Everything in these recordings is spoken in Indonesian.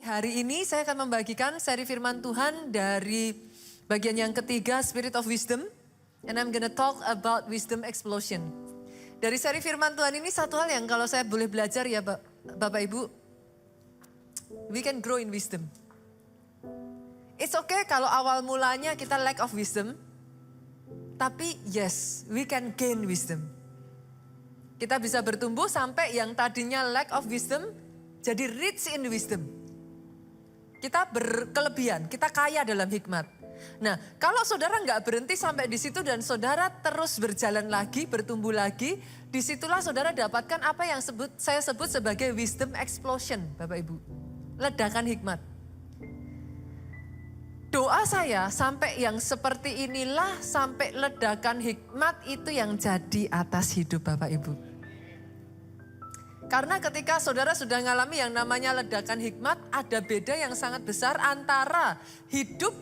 Hari ini saya akan membagikan seri firman Tuhan dari bagian yang ketiga, Spirit of Wisdom. And I'm gonna talk about wisdom explosion. Dari seri firman Tuhan ini satu hal yang kalau saya boleh belajar ya Bapak Ibu, we can grow in wisdom. It's okay kalau awal mulanya kita lack of wisdom, tapi yes, we can gain wisdom. Kita bisa bertumbuh sampai yang tadinya lack of wisdom, jadi rich in wisdom. Kita berkelebihan, kita kaya dalam hikmat. Nah, kalau saudara nggak berhenti sampai di situ dan saudara terus berjalan lagi, bertumbuh lagi, disitulah saudara dapatkan apa yang saya sebut sebagai wisdom explosion, Bapak Ibu. Ledakan hikmat. Doa saya sampai yang seperti inilah, sampai ledakan hikmat itu yang jadi atas hidup Bapak Ibu. Karena ketika saudara sudah mengalami yang namanya ledakan hikmat, ada beda yang sangat besar antara hidup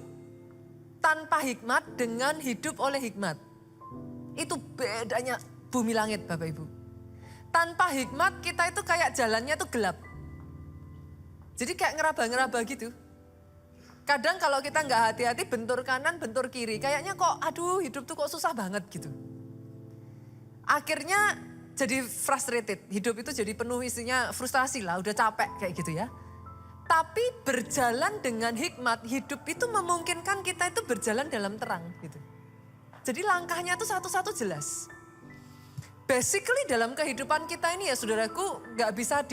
tanpa hikmat dengan hidup oleh hikmat. Itu bedanya bumi langit Bapak Ibu. Tanpa hikmat kita itu kayak jalannya tuh gelap. Jadi kayak ngeraba-ngeraba gitu. Kadang kalau kita nggak hati-hati bentur kanan, bentur kiri. Kayaknya kok aduh hidup tuh kok susah banget gitu. Akhirnya jadi frustrated, hidup itu jadi penuh isinya frustasi lah, udah capek kayak gitu ya. Tapi berjalan dengan hikmat, hidup itu memungkinkan kita itu berjalan dalam terang gitu. Jadi langkahnya tuh satu-satu jelas. Basically dalam kehidupan kita ini ya saudaraku nggak bisa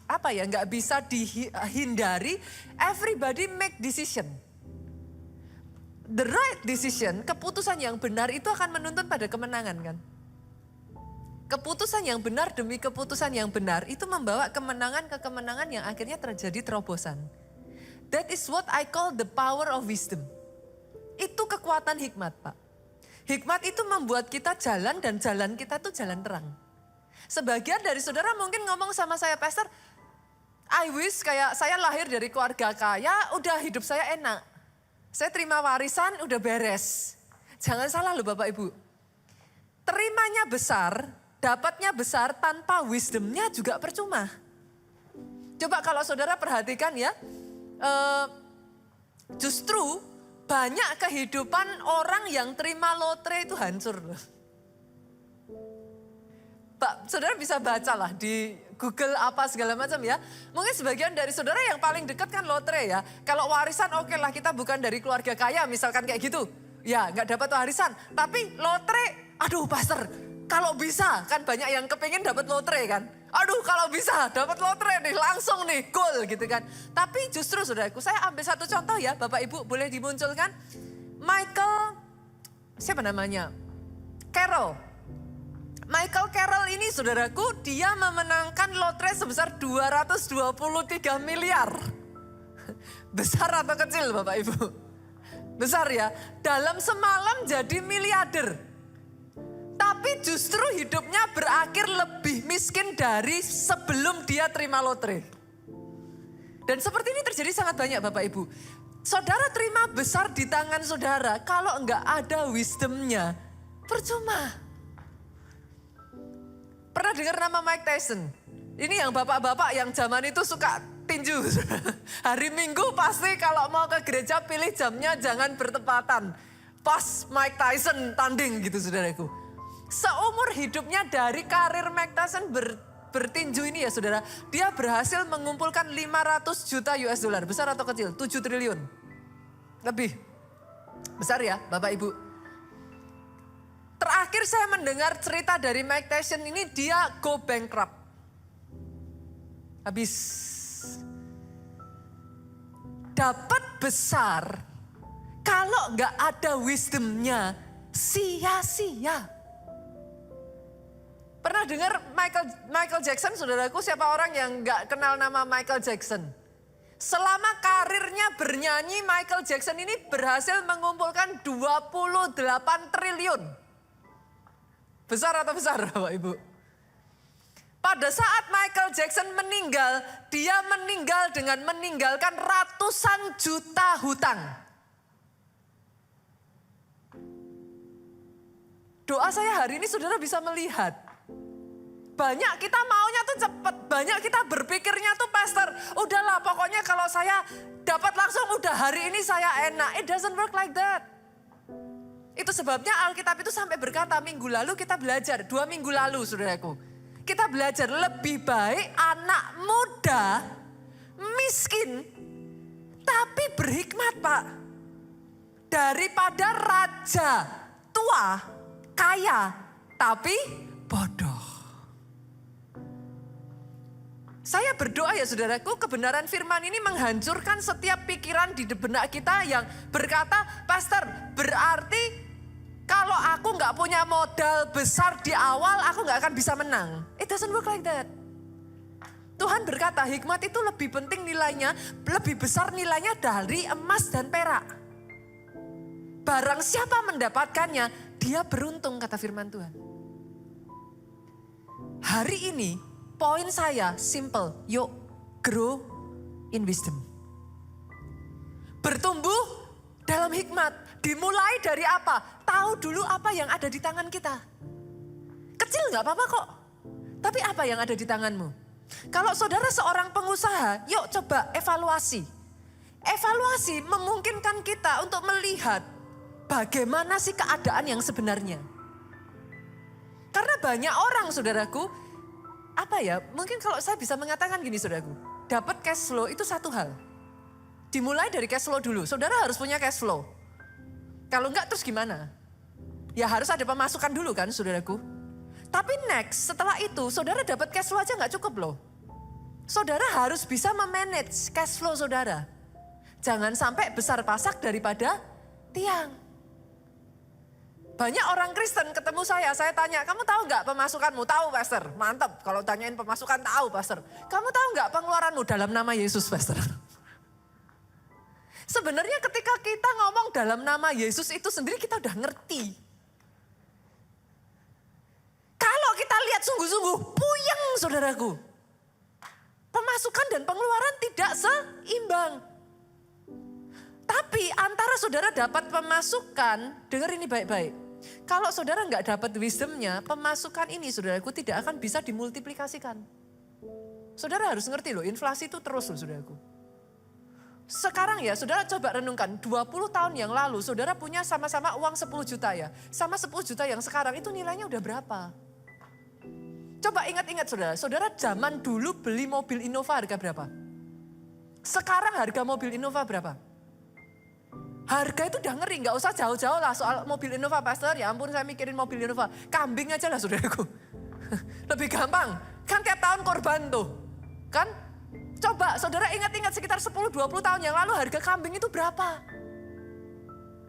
nggak bisa dihindari. Everybody make decision. The right decision, keputusan yang benar itu akan menuntun pada kemenangan kan. Keputusan yang benar demi keputusan yang benar itu membawa kemenangan ke kemenangan yang akhirnya terjadi terobosan. That is what I call the power of wisdom. Itu kekuatan hikmat Pak. Hikmat itu membuat kita jalan dan jalan kita tuh jalan terang. Sebagian dari saudara mungkin ngomong sama saya, Pastor, I wish kayak saya lahir dari keluarga kaya, udah hidup saya enak. Saya terima warisan, udah beres. Jangan salah loh Bapak Ibu. Terimanya besar, dapatnya besar tanpa wisdomnya juga percuma. Coba kalau saudara perhatikan ya, justru banyak kehidupan orang yang terima lotre itu hancur loh. Pak, saudara bisa baca lah di Google apa segala macam ya. Mungkin sebagian dari saudara yang paling dekat kan lotre ya. Kalau warisan oke lah kita bukan dari keluarga kaya misalkan kayak gitu. Ya nggak dapat warisan. Tapi lotre, aduh pastor. Kalau bisa, kan banyak yang kepingin dapat lotre kan. Aduh kalau bisa dapat lotre nih, langsung nih, goal gitu kan. Tapi justru saudaraku, saya ambil satu contoh ya, Bapak Ibu boleh dimunculkan. Siapa namanya? Carroll. Michael Carroll ini saudaraku, dia memenangkan lotre sebesar 223 miliar. Besar atau kecil Bapak Ibu? Besar ya, dalam semalam jadi miliarder. Tapi justru hidupnya berakhir lebih miskin dari sebelum dia terima lotre. Dan seperti ini terjadi sangat banyak Bapak Ibu. Saudara terima besar di tangan saudara, kalau enggak ada wisdomnya, percuma. Pernah dengar nama Mike Tyson? Ini yang bapak-bapak yang zaman itu suka tinju. Hari Minggu pasti kalau mau ke gereja pilih jamnya jangan bertepatan. Pas Mike Tyson tanding gitu saudaraku. Seumur hidupnya dari karir Mike Tyson bertinju ini ya saudara. Dia berhasil mengumpulkan 500 juta US dollar. Besar atau kecil? 7 triliun. Lebih. Besar ya Bapak Ibu. Terakhir saya mendengar cerita dari Mike Tyson ini dia go bankrupt. Habis. Dapat besar. Kalau nggak ada wisdomnya sia-sia. Pernah dengar Michael Jackson, saudaraku, siapa orang yang gak kenal nama Michael Jackson? Selama karirnya bernyanyi, Michael Jackson ini berhasil mengumpulkan 28 triliun. Besar atau besar Bapak Ibu? Pada saat Michael Jackson meninggal, dia meninggal dengan meninggalkan ratusan juta hutang. Doa saya hari ini saudara bisa melihat. Banyak kita maunya tuh cepet, banyak kita berpikirnya tuh pastor, udahlah pokoknya kalau saya dapat langsung udah hari ini saya enak. It doesn't work like that. Itu sebabnya Alkitab itu sampai berkata minggu lalu kita belajar, 2 minggu lalu saudaraku. Kita belajar lebih baik anak muda, miskin, tapi berhikmat Pak. Daripada raja tua, kaya, tapi bodoh. Saya berdoa ya saudaraku, kebenaran firman ini menghancurkan setiap pikiran di benak kita yang berkata, pastor berarti kalau aku gak punya modal besar di awal, aku gak akan bisa menang. It doesn't work like that. Tuhan berkata hikmat itu lebih penting nilainya, lebih besar nilainya dari emas dan perak. Barang siapa mendapatkannya, dia beruntung kata firman Tuhan. Hari ini poin saya simple, yuk grow in wisdom. Bertumbuh dalam hikmat, dimulai dari apa? Tahu dulu apa yang ada di tangan kita. Kecil gak apa-apa kok, tapi apa yang ada di tanganmu? Kalau saudara seorang pengusaha, yuk coba evaluasi. Evaluasi memungkinkan kita untuk melihat bagaimana sih keadaan yang sebenarnya. Karena banyak orang saudaraku, mungkin kalau saya bisa mengatakan gini saudaraku, dapat cash flow itu satu hal. Dimulai dari cash flow dulu, saudara harus punya cash flow. Kalau enggak terus gimana? Ya harus ada pemasukan dulu kan saudaraku. Tapi next setelah itu saudara dapat cash flow aja enggak cukup loh. Saudara harus bisa memanage cash flow saudara. Jangan sampai besar pasak daripada tiang. Banyak orang Kristen ketemu saya tanya, kamu tahu nggak pemasukanmu? Tahu pastor, mantap. Kalau tanyain pemasukan tahu pastor. Kamu tahu nggak pengeluaranmu dalam nama Yesus pastor? Sebenarnya ketika kita ngomong dalam nama Yesus itu sendiri kita udah ngerti. Kalau kita lihat sungguh-sungguh, puyeng saudaraku. Pemasukan dan pengeluaran tidak seimbang. Tapi antara saudara dapat pemasukan, dengar ini baik-baik. Kalau saudara nggak dapat wisdomnya, pemasukan ini saudaraku tidak akan bisa dimultiplikasikan. Saudara harus ngerti loh, inflasi itu terus loh saudaraku. Sekarang ya saudara coba renungkan, 20 tahun yang lalu saudara punya sama-sama uang 10 juta ya. Sama 10 juta yang sekarang itu nilainya udah berapa? Coba ingat-ingat saudara, saudara zaman dulu beli mobil Innova harga berapa? Sekarang harga mobil Innova berapa? Harga itu udah ngeri, gak usah jauh-jauh lah soal mobil Innova pastor. Ya ampun saya mikirin mobil Innova, kambing aja lah saudaraku. Lebih gampang, kan tiap tahun korban tuh. Kan? Coba saudara ingat-ingat sekitar 10-20 tahun yang lalu harga kambing itu berapa?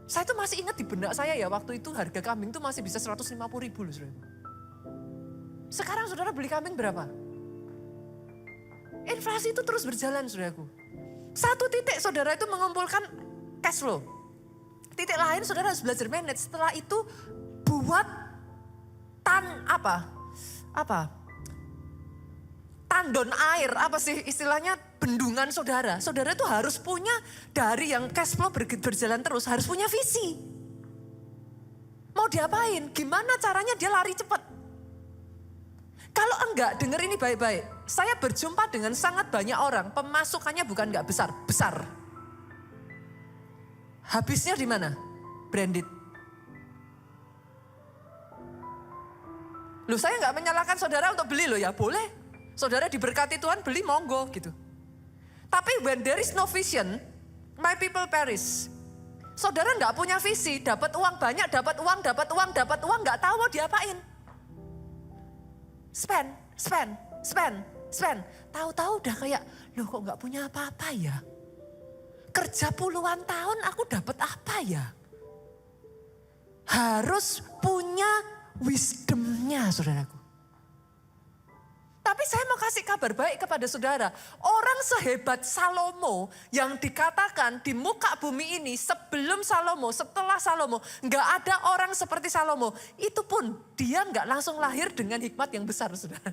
Saya tuh masih ingat di benak saya ya waktu itu harga kambing tuh masih bisa 150 ribu loh saudara. Sekarang saudara beli kambing berapa? Inflasi itu terus berjalan saudaraku. Satu titik saudara itu mengumpulkan cash flow. Titik lain saudara harus belajar manage. Setelah itu buat tandon air, apa sih istilahnya bendungan saudara. Saudara itu harus punya dari yang cash flow berjalan terus, harus punya visi. Mau diapain? Gimana caranya dia lari cepat? Kalau enggak, denger ini baik-baik. Saya berjumpa dengan sangat banyak orang, pemasukannya bukan enggak besar, besar. Habisnya di mana? Branded. Loh saya enggak menyalahkan saudara untuk beli loh ya, boleh. Saudara diberkati Tuhan beli monggo gitu. Tapi when there is no vision, my people perish. Saudara enggak punya visi, dapat uang banyak, dapat uang, enggak tahu mau diapain. Spend. Tahu-tahu udah kayak, loh kok gak punya apa-apa ya? Kerja puluhan tahun aku dapat apa ya? Harus punya wisdomnya saudaraku. Tapi saya mau kasih kabar baik kepada saudara. Orang sehebat Salomo yang dikatakan di muka bumi ini sebelum Salomo, setelah Salomo. Gak ada orang seperti Salomo. Itu pun dia gak langsung lahir dengan hikmat yang besar saudara.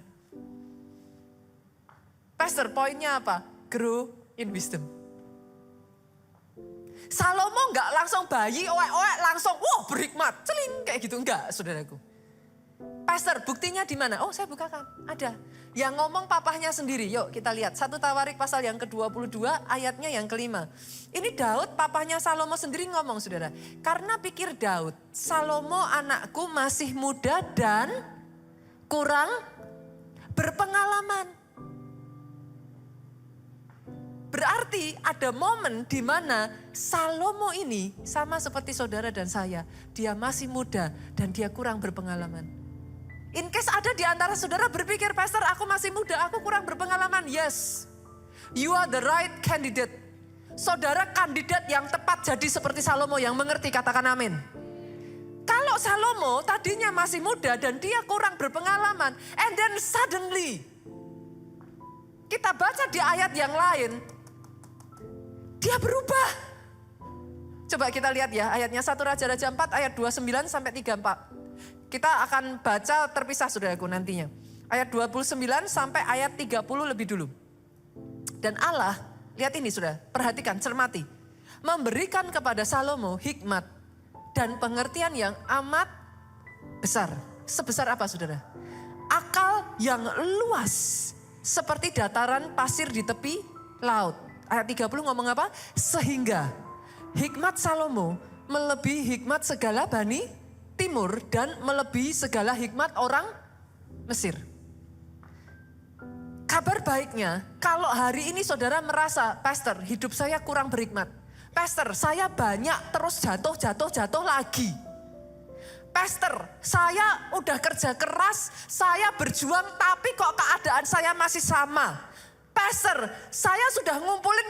Pastor poinnya apa? Grow in wisdom. Salomo gak langsung bayi, oek-oek langsung berhikmat. Celing kayak gitu, enggak saudaraku. Pastor, buktinya di mana? Oh, saya bukakan. Ada. Yang ngomong papahnya sendiri. Yuk kita lihat. 1 Tawarik pasal yang ke-22 ayatnya yang ke-5. Ini Daud, papahnya Salomo sendiri ngomong, saudara. Karena pikir Daud, Salomo anakku masih muda dan kurang berpengalaman. Berarti ada momen di mana Salomo ini sama seperti saudara dan saya. Dia masih muda dan dia kurang berpengalaman. In case ada di antara saudara berpikir, Pastor aku masih muda, aku kurang berpengalaman. Yes, you are the right candidate. Saudara kandidat yang tepat jadi seperti Salomo yang mengerti, katakan amin. Kalau Salomo tadinya masih muda dan dia kurang berpengalaman. And then suddenly, kita baca di ayat yang lain, dia berubah. Coba kita lihat ya ayatnya 1 Raja-Raja 4 ayat 29 sampai 34. Kita akan baca terpisah saudaraku nantinya. Ayat 29 sampai ayat 30 lebih dulu. Dan Allah, lihat ini saudara, perhatikan, cermati. Memberikan kepada Salomo hikmat dan pengertian yang amat besar. Sebesar apa saudara? Akal yang luas seperti dataran pasir di tepi laut. Ayat 30 ngomong apa? Sehingga hikmat Salomo melebihi hikmat segala Bani Timur dan melebihi segala hikmat orang Mesir. Kabar baiknya, kalau hari ini saudara merasa, Pastor hidup saya kurang berhikmat. Pastor saya banyak terus jatuh lagi. Pastor saya udah kerja keras, saya berjuang tapi kok keadaan saya masih sama. Pastor, saya sudah ngumpulin,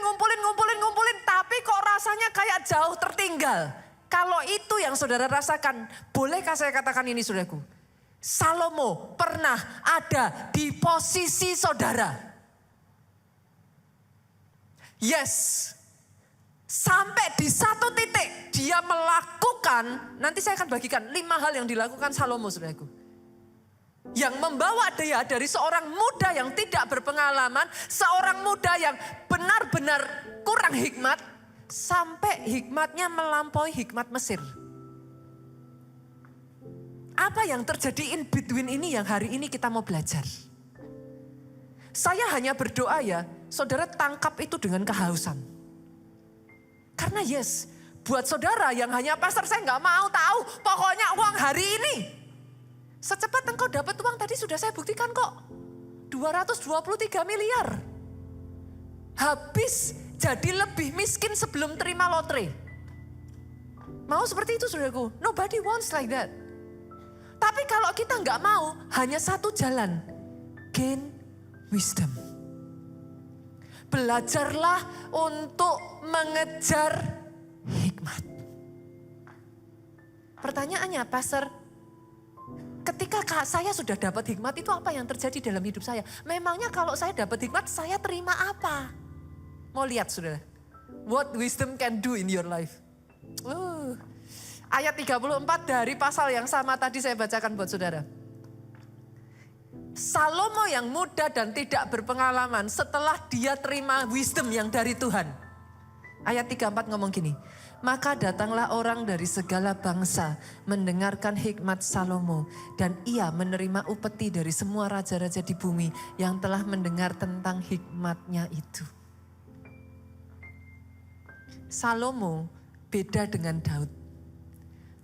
tapi kok rasanya kayak jauh tertinggal. Kalau itu yang saudara rasakan, bolehkah saya katakan ini saudaraku? Salomo pernah ada di posisi saudara. Yes, sampai di satu titik dia melakukan, nanti saya akan bagikan 5 hal yang dilakukan Salomo saudaraku. Yang membawa dia dari seorang muda yang tidak berpengalaman, seorang muda yang benar-benar kurang hikmat, sampai hikmatnya melampaui hikmat Mesir. Apa yang terjadi in between ini yang hari ini kita mau belajar? Saya hanya berdoa ya, saudara tangkap itu dengan kehausan. Karena yes, buat saudara yang hanya pastor saya nggak mau tahu, pokoknya uang hari ini. Secepat engkau dapat uang tadi sudah saya buktikan kok. 223 miliar. Habis jadi lebih miskin sebelum terima lotre. Mau seperti itu saudaraku? Nobody wants like that. Tapi kalau kita nggak mau, hanya satu jalan. Gain wisdom. Belajarlah untuk mengejar hikmat. Pertanyaannya, Pastor, ketika saya sudah dapat hikmat itu apa yang terjadi dalam hidup saya? Memangnya kalau saya dapat hikmat saya terima apa? Mau lihat saudara. What wisdom can do in your life. Ayat 34 dari pasal yang sama tadi saya bacakan buat saudara. Salomo yang muda dan tidak berpengalaman setelah dia terima wisdom yang dari Tuhan. Ayat 34 ngomong gini. Maka datanglah orang dari segala bangsa mendengarkan hikmat Salomo. Dan ia menerima upeti dari semua raja-raja di bumi yang telah mendengar tentang hikmatnya itu. Salomo beda dengan Daud.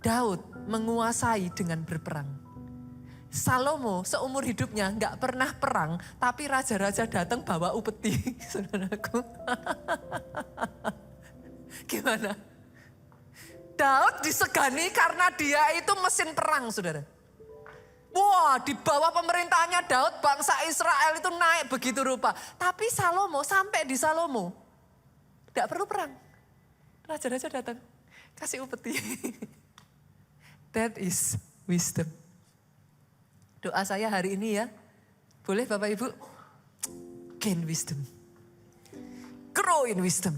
Daud menguasai dengan berperang. Salomo seumur hidupnya nggak pernah perang, tapi raja-raja datang bawa upeti. Saudaraku. Gimana? Daud disegani karena dia itu mesin perang, saudara. Wah, di bawah pemerintahannya Daud, bangsa Israel itu naik begitu rupa. Tapi Salomo, sampai di Salomo, tidak perlu perang. Raja-raja datang, kasih upeti. That is wisdom. Doa saya hari ini ya, boleh Bapak Ibu? Gain wisdom. Grow in wisdom.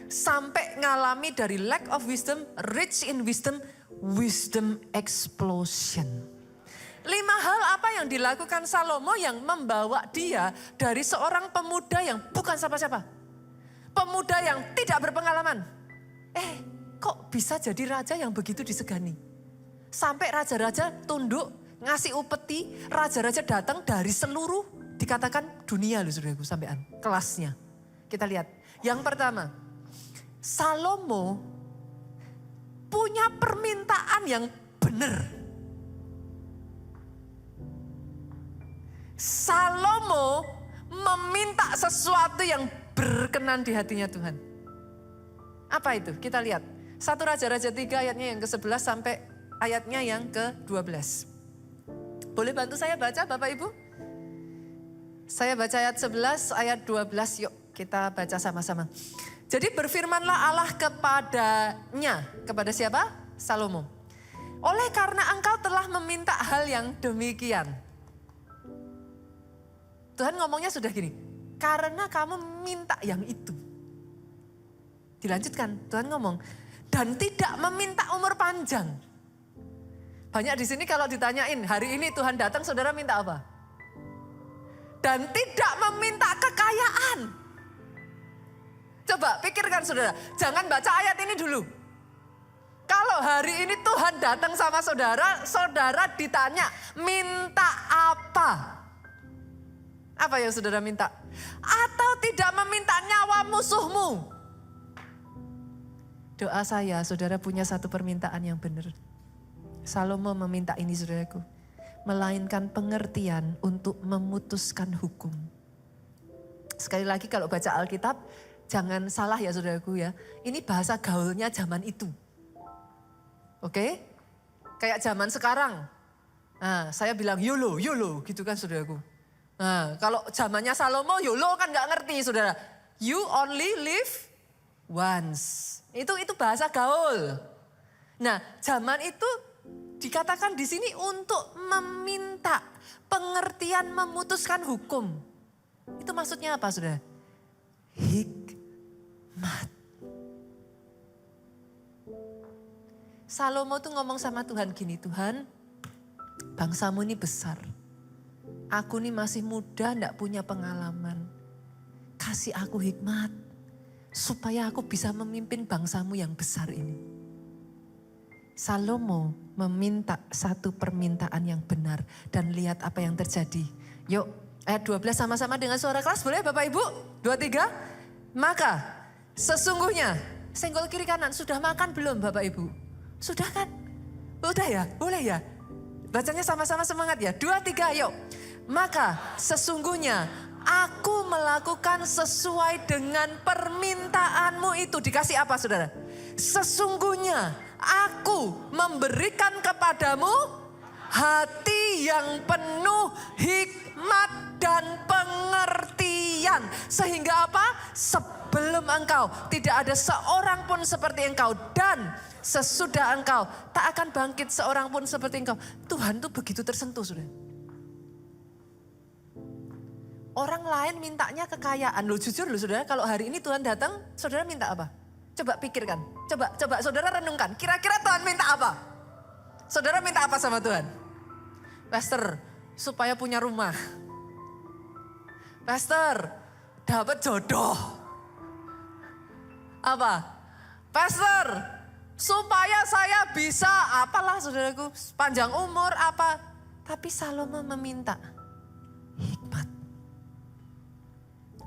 Sampai ngalami dari lack of wisdom, rich in wisdom, wisdom explosion. 5 hal apa yang dilakukan Salomo yang membawa dia dari seorang pemuda yang bukan siapa-siapa. Pemuda yang tidak berpengalaman. Kok bisa jadi raja yang begitu disegani? Sampai raja-raja tunduk, ngasih upeti, raja-raja datang dari seluruh, dikatakan dunia loh saudaraku sampean, kelasnya. Kita lihat, yang pertama, Salomo punya permintaan yang benar. Salomo meminta sesuatu yang berkenan di hatinya Tuhan. Apa itu? Kita lihat. 1 Raja-Raja 3 ayatnya yang ke-11 sampai ayatnya yang ke-12. Boleh bantu saya baca Bapak Ibu? Saya baca ayat 11, ayat 12, yuk kita baca sama-sama. Jadi berfirmanlah Allah kepadanya, kepada siapa? Salomo. Oleh karena engkau telah meminta hal yang demikian. Tuhan ngomongnya sudah gini, karena kamu minta yang itu. Dilanjutkan, Tuhan ngomong, dan tidak meminta umur panjang. Banyak di sini kalau ditanyain, hari ini Tuhan datang, saudara minta apa? Dan tidak meminta kekayaan. Coba pikirkan saudara, jangan baca ayat ini dulu. Kalau hari ini Tuhan datang sama saudara, saudara ditanya, minta apa? Apa yang saudara minta? Atau tidak meminta nyawa musuhmu? Doa saya, saudara punya satu permintaan yang benar. Salomo meminta ini saudaraku. Melainkan pengertian untuk memutuskan hukum. Sekali lagi kalau baca Alkitab, jangan salah ya saudaraku ya. Ini bahasa gaulnya zaman itu. Oke? Kayak zaman sekarang. Nah, saya bilang YOLO, YOLO gitu kan saudaraku. Nah, kalau zamannya Salomo, YOLO kan gak ngerti saudara. You only live once. Itu bahasa gaul. Nah, zaman itu dikatakan di sini untuk meminta pengertian memutuskan hukum. Itu maksudnya apa saudara? Hikmat. Salomo tuh ngomong sama Tuhan gini, Tuhan bangsamu ini besar. Aku nih masih muda, gak punya pengalaman. Kasih aku hikmat supaya aku bisa memimpin bangsamu yang besar ini. Salomo meminta satu permintaan yang benar dan lihat apa yang terjadi. Yuk ayat 12 sama-sama dengan suara keras boleh Bapak Ibu? 2, 3. Maka sesungguhnya, senggol kiri kanan, sudah makan belum Bapak Ibu? Sudah kan? Udah ya? Boleh ya? Bacanya sama-sama semangat ya. 2, 3 yuk. Maka sesungguhnya aku melakukan sesuai dengan permintaanmu itu. Dikasih apa saudara? Sesungguhnya aku memberikan kepadamu hati yang penuh hikmat dan pengertian. Sehingga apa? Sebelum engkau tidak ada seorang pun seperti engkau. Dan sesudah engkau tak akan bangkit seorang pun seperti engkau. Tuhan tuh begitu tersentuh saudara. Orang lain mintanya kekayaan. Loh jujur loh saudara, kalau hari ini Tuhan datang, saudara minta apa? Coba pikirkan, coba saudara renungkan. Kira-kira Tuhan minta apa? Saudara minta apa sama Tuhan? Pastor, supaya punya rumah. Pastor, dapat jodoh. Apa? Pastor, supaya saya bisa, apalah saudaraku, panjang umur apa. Tapi Salomo meminta hikmat.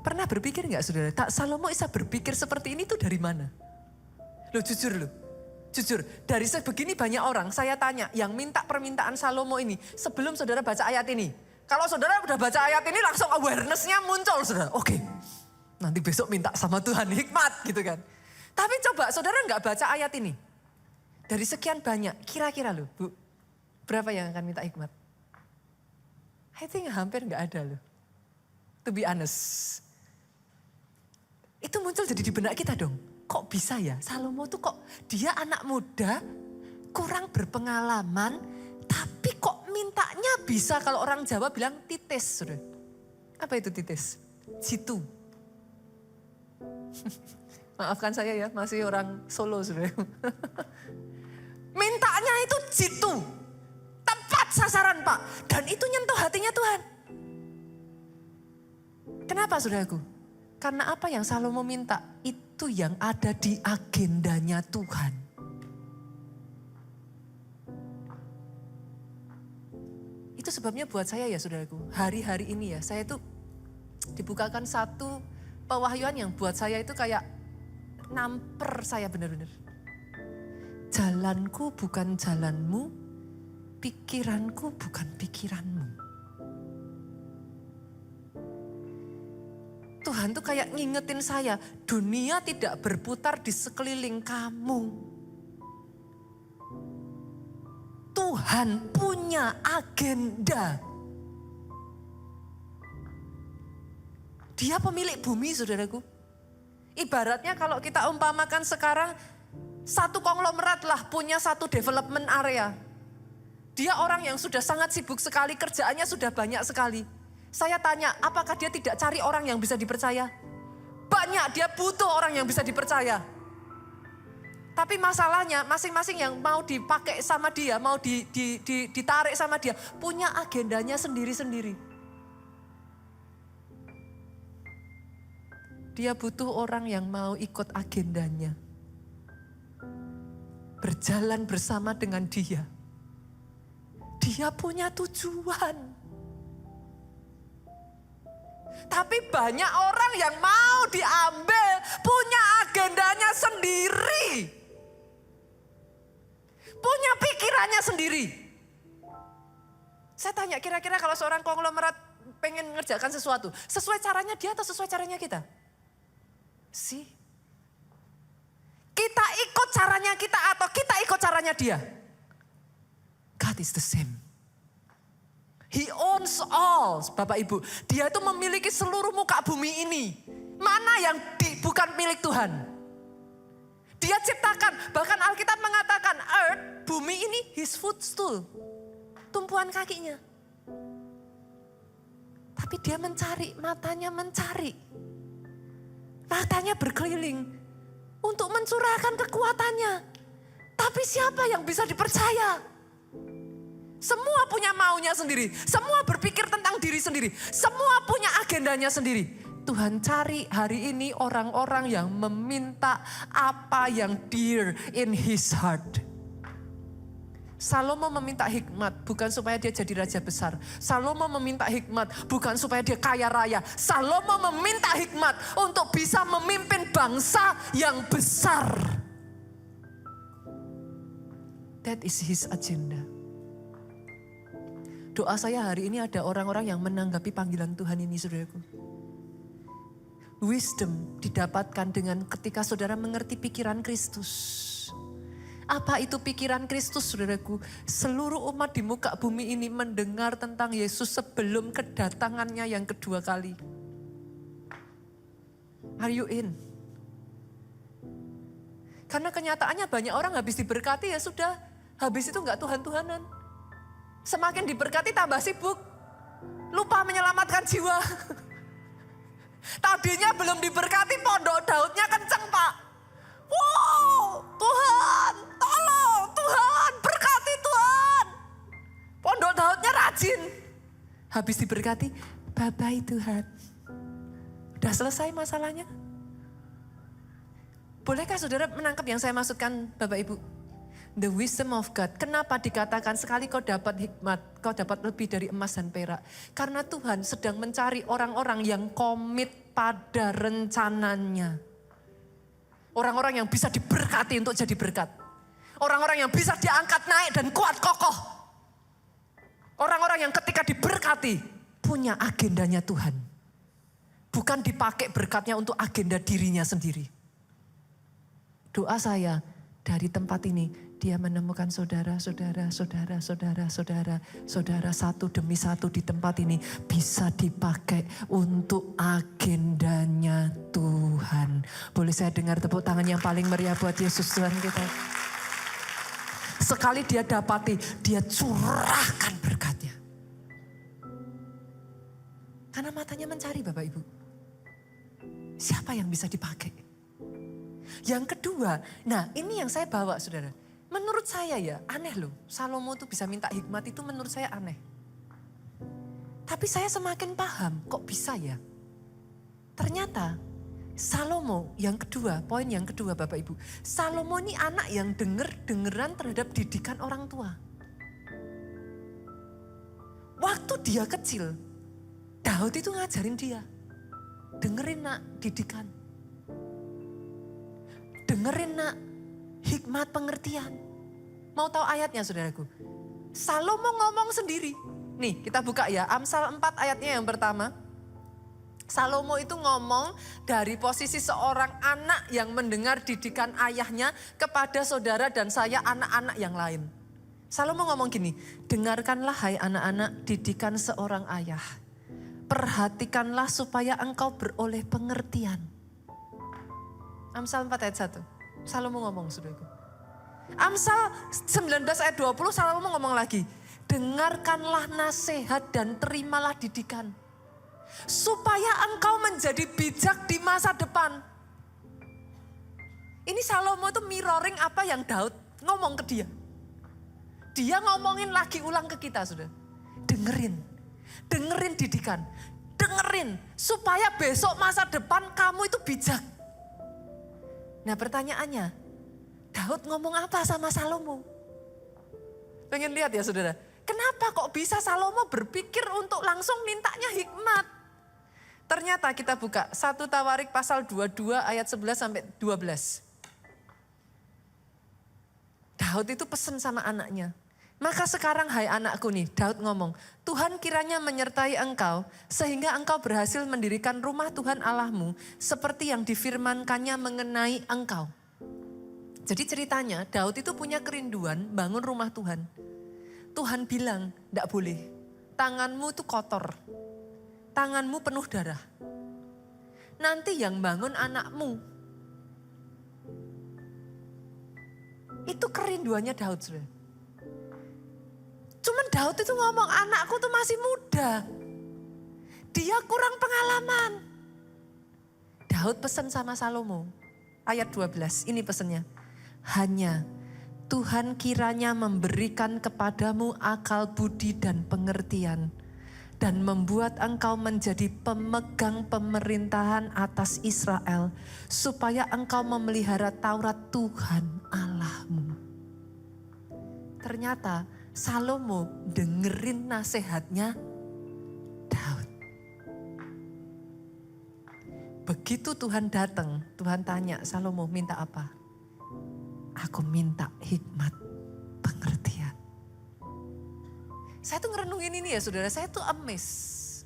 Pernah berpikir gak saudara, tak Salomo bisa berpikir seperti ini tuh dari mana? Loh jujur loh, jujur dari sebegini banyak orang saya tanya yang minta permintaan Salomo ini sebelum saudara baca ayat ini. Kalau saudara udah baca ayat ini langsung awareness-nya muncul saudara. Oke, nanti besok minta sama Tuhan hikmat gitu kan. Tapi coba saudara gak baca ayat ini. Dari sekian banyak, kira-kira loh Bu, berapa yang akan minta hikmat? I think hampir gak ada loh. To be honest. Itu muncul jadi di benak kita dong. Kok bisa ya Salomo tuh kok dia anak muda, kurang berpengalaman, tapi kok mintanya bisa kalau orang Jawa bilang titis. Saudara. Apa itu titis? Jitu. Maafkan saya ya, masih orang Solo saudara. Mintanya itu jitu. Tepat sasaran Pak. Dan itu nyentuh hatinya Tuhan. Kenapa saudaraku? Karena apa yang Salomo minta itu yang ada di agendanya Tuhan. Itu sebabnya buat saya ya saudaraku, hari-hari ini ya, saya itu dibukakan satu pewahyuan yang buat saya itu kayak namper saya benar-benar. Jalanku bukan jalanmu, pikiranku bukan pikiranmu. Tuhan tuh kayak ngingetin saya, dunia tidak berputar di sekeliling kamu. Tuhan punya agenda. Dia pemilik bumi, saudaraku. Ibaratnya kalau kita umpamakan sekarang, satu konglomerat lah punya satu development area. Dia orang yang sudah sangat sibuk sekali, kerjaannya sudah banyak sekali. Saya tanya, apakah dia tidak cari orang yang bisa dipercaya? Banyak, dia butuh orang yang bisa dipercaya. Tapi masalahnya masing-masing yang mau dipakai sama dia, mau ditarik sama dia, punya agendanya sendiri-sendiri. Dia butuh orang yang mau ikut agendanya. Berjalan bersama dengan dia. Dia punya tujuan. Tapi banyak orang yang mau diambil, punya agendanya sendiri. Punya pikirannya sendiri. Saya tanya, kira-kira kalau seorang konglomerat pengen ngerjakan sesuatu, sesuai caranya dia atau sesuai caranya kita? Sih. Kita ikut caranya kita atau kita ikut caranya dia? God is the same. He owns all, Bapak Ibu. Dia itu memiliki seluruh muka bumi ini. Mana yang bukan milik Tuhan? Dia ciptakan, bahkan Alkitab mengatakan earth, bumi ini his footstool. Tumpuan kakinya. Tapi dia mencari, matanya mencari. Matanya berkeliling untuk mencurahkan kekuatannya. Tapi siapa yang bisa dipercaya? Semua punya maunya sendiri. Semua berpikir tentang diri sendiri. Semua punya agendanya sendiri. Tuhan cari hari ini orang-orang yang meminta apa yang dear in his heart. Salomo meminta hikmat bukan supaya dia jadi raja besar. Salomo meminta hikmat bukan supaya dia kaya raya. Salomo meminta hikmat untuk bisa memimpin bangsa yang besar. That is his agenda. Doa saya hari ini ada orang-orang yang menanggapi panggilan Tuhan ini, saudaraku. Wisdom didapatkan dengan ketika saudara mengerti pikiran Kristus. Apa itu pikiran Kristus, saudaraku? Seluruh umat di muka bumi ini mendengar tentang Yesus sebelum kedatangannya yang kedua kali. Are you in? Karena kenyataannya banyak orang habis diberkati ya sudah. Habis itu enggak Tuhan-Tuhanan. Semakin diberkati tambah sibuk. Lupa menyelamatkan jiwa. Tadinya belum diberkati pondok Daudnya kenceng, Pak. Wow, Tuhan, tolong, Tuhan, berkati Tuhan. Pondok Daudnya rajin. Habis diberkati, bye-bye Tuhan. Udah selesai masalahnya? Bolehkah saudara menangkap yang saya maksudkan, Bapak Ibu? The wisdom of God. Kenapa dikatakan sekali kau dapat hikmat, kau dapat lebih dari emas dan perak? Karena Tuhan sedang mencari orang-orang yang komit pada rencananya. Orang-orang yang bisa diberkati untuk jadi berkat. Orang-orang yang bisa diangkat naik dan kuat kokoh. Orang-orang yang ketika diberkati punya agendanya Tuhan. Bukan dipakai berkatnya untuk agenda dirinya sendiri. Doa saya dari tempat ini, dia menemukan saudara satu demi satu di tempat ini bisa dipakai untuk agendanya Tuhan. Boleh saya dengar tepuk tangan yang paling meriah buat Yesus Tuhan kita. Sekali dia dapati, dia curahkan berkatnya. Karena matanya mencari, Bapak Ibu. Siapa yang bisa dipakai? Yang kedua, nah ini yang saya bawa, saudara. Menurut saya ya aneh loh, Salomo tuh bisa minta hikmat itu menurut saya aneh. Tapi saya semakin paham kok bisa ya. Ternyata Salomo yang kedua, poin yang kedua Bapak Ibu. Salomo ini anak yang dengeran terhadap didikan orang tua. Waktu dia kecil, Daud itu ngajarin dia. Dengerin nak didikan. Dengerin nak hikmat pengertian. Mau tahu ayatnya saudaraku? Salomo ngomong sendiri. Nih kita buka ya, Amsal 4 ayatnya yang pertama. Salomo itu ngomong dari posisi seorang anak yang mendengar didikan ayahnya kepada saudara dan saya anak-anak yang lain. Salomo ngomong gini, dengarkanlah hai anak-anak didikan seorang ayah. Perhatikanlah supaya engkau beroleh pengertian. Amsal 4 ayat 1. Salomo ngomong saudaraku. Amsal 19 ayat 20 Salomo ngomong lagi. Dengarkanlah nasihat dan terimalah didikan. Supaya engkau menjadi bijak di masa depan. Ini Salomo itu mirroring apa yang Daud ngomong ke dia. Dia ngomongin lagi ulang ke kita sudah. Dengerin didikan. Dengerin supaya besok masa depan kamu itu bijak. Nah pertanyaannya, Daud ngomong apa sama Salomo? Pengen lihat ya saudara. Kenapa kok bisa Salomo berpikir untuk langsung mintanya hikmat? Ternyata kita buka 1 Tawarik pasal 22 ayat 11 sampai 12. Daud itu pesen sama anaknya. Maka sekarang hai anakku nih, Daud ngomong, Tuhan kiranya menyertai engkau sehingga engkau berhasil mendirikan rumah Tuhan Allahmu seperti yang difirmankannya mengenai engkau. Jadi ceritanya Daud itu punya kerinduan bangun rumah Tuhan. Tuhan bilang, enggak boleh, tanganmu itu kotor, tanganmu penuh darah. Nanti yang bangun anakmu. Itu kerinduannya Daud sudah. Cuman Daud itu ngomong anakku tuh masih muda. Dia kurang pengalaman. Daud pesan sama Salomo. Ayat 12 ini pesannya. Hanya Tuhan kiranya memberikan kepadamu akal budi dan pengertian. Dan membuat engkau menjadi pemegang pemerintahan atas Israel. Supaya engkau memelihara Taurat Tuhan Allahmu. Ternyata Salomo dengerin nasihatnya Daud. Begitu Tuhan datang, Tuhan tanya, Salomo minta apa? Aku minta hikmat pengertian. Saya tuh ngerenungin ini ya saudara, saya tuh amazed.